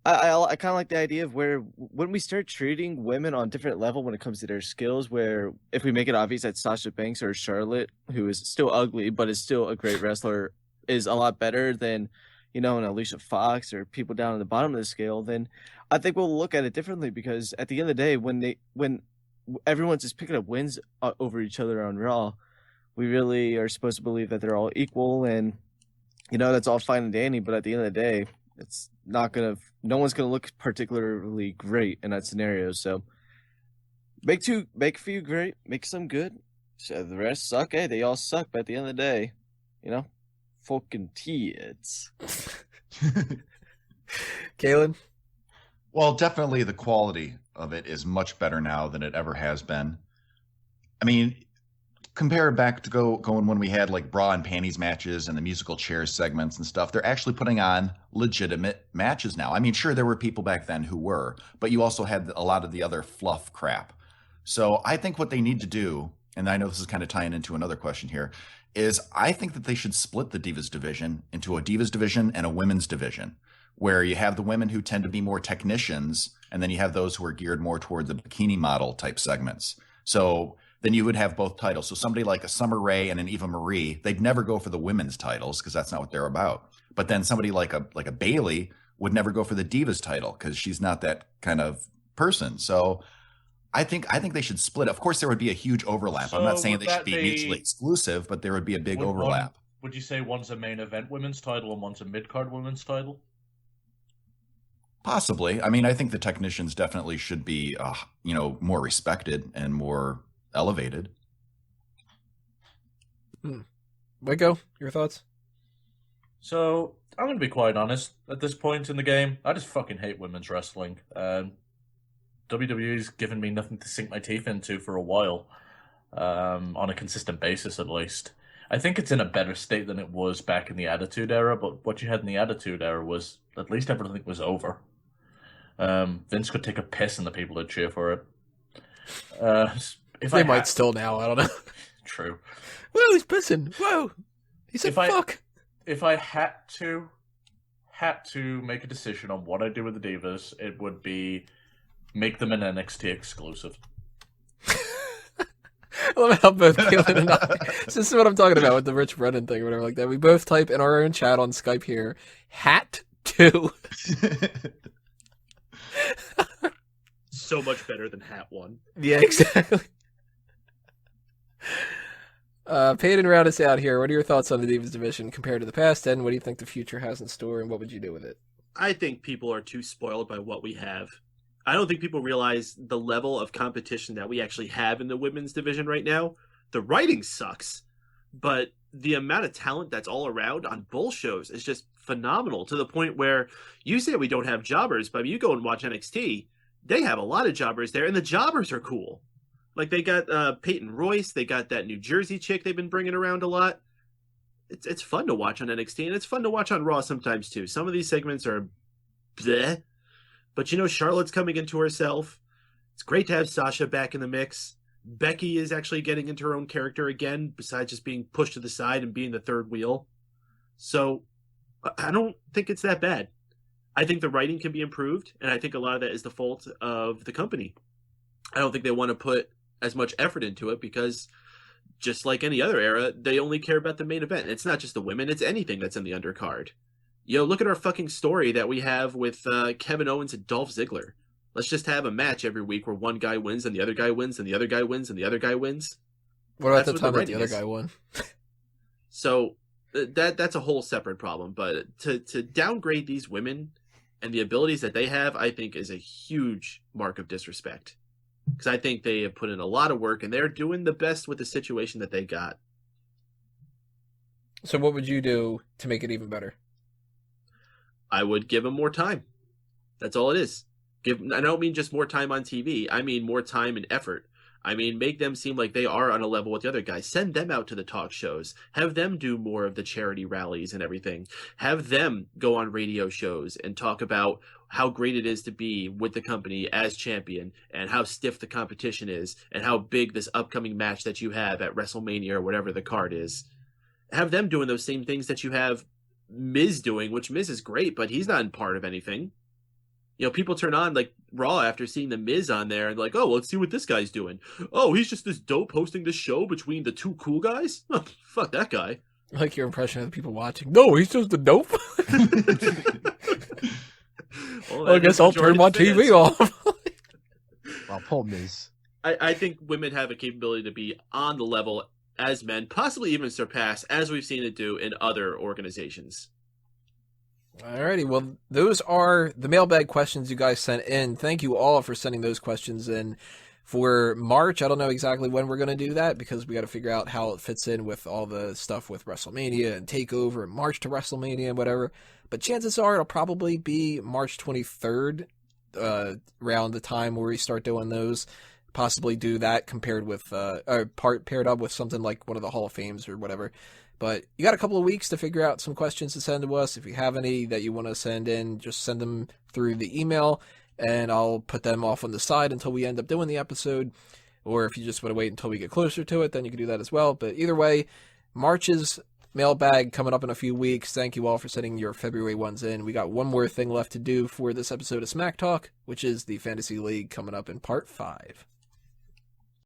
Speaker 4: I kind of like the idea of where when we start treating women on a different level when it comes to their skills, where if we make it obvious that Sasha Banks or Charlotte, who is still ugly but is still a great wrestler, is a lot better than, an Alicia Fox or people down at the bottom of the scale, then I think we'll look at it differently, because at the end of the day, when everyone's just picking up wins over each other on Raw, we really are supposed to believe that they're all equal, and that's all fine and dandy, but at the end of the day, it's not no one's gonna look particularly great in that scenario. So make a few great, make some good. So the rest suck. Hey, they all suck, but at the end of the day, fucking tits.
Speaker 1: Kalen?
Speaker 2: Well, definitely the quality of it is much better now than it ever has been. I mean, compare it back to going when we had like bra and panties matches and the musical chairs segments and stuff. They're actually putting on legitimate matches now. I mean, sure, there were people back then who were, but you also had a lot of the other fluff crap. So I think what they need to do, and I know this is kind of tying into another question here, is I think that they should split the Divas division into a Divas division and a women's division, where you have the women who tend to be more technicians, and then you have those who are geared more toward the bikini model type segments. So then you would have both titles. So somebody like a Summer Rae and an Eva Marie, they'd never go for the women's titles because that's not what they're about. But then somebody like a Bailey would never go for the Divas title because she's not that kind of person. So I think they should split. Of course, there would be a huge overlap.
Speaker 6: So
Speaker 2: I'm not saying they should be
Speaker 6: be
Speaker 2: mutually exclusive, but there would be a big overlap.
Speaker 6: Would you say one's a main event women's title and one's a mid-card women's title?
Speaker 2: Possibly. I mean, I think the technicians definitely should be, more respected and more elevated.
Speaker 1: Waco, your thoughts?
Speaker 6: So, I'm going to be quite honest. At this point in the game, I just fucking hate women's wrestling. WWE's given me nothing to sink my teeth into for a while, on a consistent basis at least. I think it's in a better state than it was back in the Attitude Era, but what you had in the Attitude Era was at least everything was over. Vince could take a piss and the people would cheer for it.
Speaker 1: They might still now, I don't know.
Speaker 6: True.
Speaker 1: Whoa, he's pissing. Whoa. He said fuck.
Speaker 6: If I had to make a decision on what I do with the Divas, it would be make them an NXT exclusive.
Speaker 1: I love how both Kaylin and I, this is what I'm talking about with the Rich Brennan thing or whatever like that. We both type in our own chat on Skype here, hat 2.
Speaker 5: So much better than hat 1.
Speaker 1: Yeah, exactly. Peyton, round us out here. What are your thoughts on the Divas division compared to the past, and what do you think the future has in store, and what would you do with it?
Speaker 5: I think people are too spoiled by what we have. I don't think people realize the level of competition that we actually have in the women's division right now. The writing sucks, but the amount of talent that's all around on both shows is just phenomenal, to the point where you say we don't have jobbers, but you go and watch NXT, they have a lot of jobbers there, and the jobbers are cool. Like, they got Peyton Royce, they got that New Jersey chick they've been bringing around a lot. It's fun to watch on NXT, and it's fun to watch on Raw sometimes, too. Some of these segments are bleh, but Charlotte's coming into herself. It's great to have Sasha back in the mix. Becky is actually getting into her own character again, besides just being pushed to the side and being the third wheel. So I don't think it's that bad. I think the writing can be improved, and I think a lot of that is the fault of the company. I don't think they want to put as much effort into it because, just like any other era, they only care about the main event. It's not just the women, it's anything that's in the undercard. Look at our fucking story that we have with Kevin Owens and Dolph Ziggler. Let's just have a match every week where one guy wins and the other guy wins and the other guy wins and the other guy wins.
Speaker 1: What about the time that the other guy won?
Speaker 5: So that's a whole separate problem. But to downgrade these women and the abilities that they have, I think is a huge mark of disrespect. Because I think they have put in a lot of work and they're doing the best with the situation that they got.
Speaker 1: So what would you do to make it even better?
Speaker 5: I would give them more time. That's all it is. I don't mean just more time on TV. I mean more time and effort. I mean, make them seem like they are on a level with the other guys. Send them out to the talk shows. Have them do more of the charity rallies and everything. Have them go on radio shows and talk about how great it is to be with the company as champion and how stiff the competition is and how big this upcoming match that you have at WrestleMania or whatever the card is. Have them doing those same things that you have Miz doing, which Miz is great, but he's not in part of anything. People turn on like Raw after seeing the Miz on there and like, oh, well, let's see what this guy's doing. Oh, he's just this dope hosting this show between the two cool guys? Oh, fuck that guy.
Speaker 1: I like your impression of the people watching. No, he's just a dope. Well, I guess I'll turn my TV off.
Speaker 3: Well, poor Miz.
Speaker 5: I think women have a capability to be on the level as men, possibly even surpass, as we've seen it do in other organizations.
Speaker 1: Alrighty, well, those are the mailbag questions you guys sent in. Thank you all for sending those questions in for March. I don't know exactly when we're going to do that because we got to figure out how it fits in with all the stuff with WrestleMania and TakeOver and March to WrestleMania and whatever. But chances are it'll probably be March 23rd, around the time where we start doing those. possibly do that compared with paired up with something like one of the Hall of Fames or whatever. But you got a couple of weeks to figure out some questions to send to us. If you have any that you want to send in, just send them through the email, and I'll put them off on the side until we end up doing the episode. Or if you just want to wait until we get closer to it, then you can do that as well. But either way, March's mailbag coming up in a few weeks. Thank you all for sending your February ones in. We got one more thing left to do for this episode of Smack Talk, which is the Fantasy League coming up in part 5.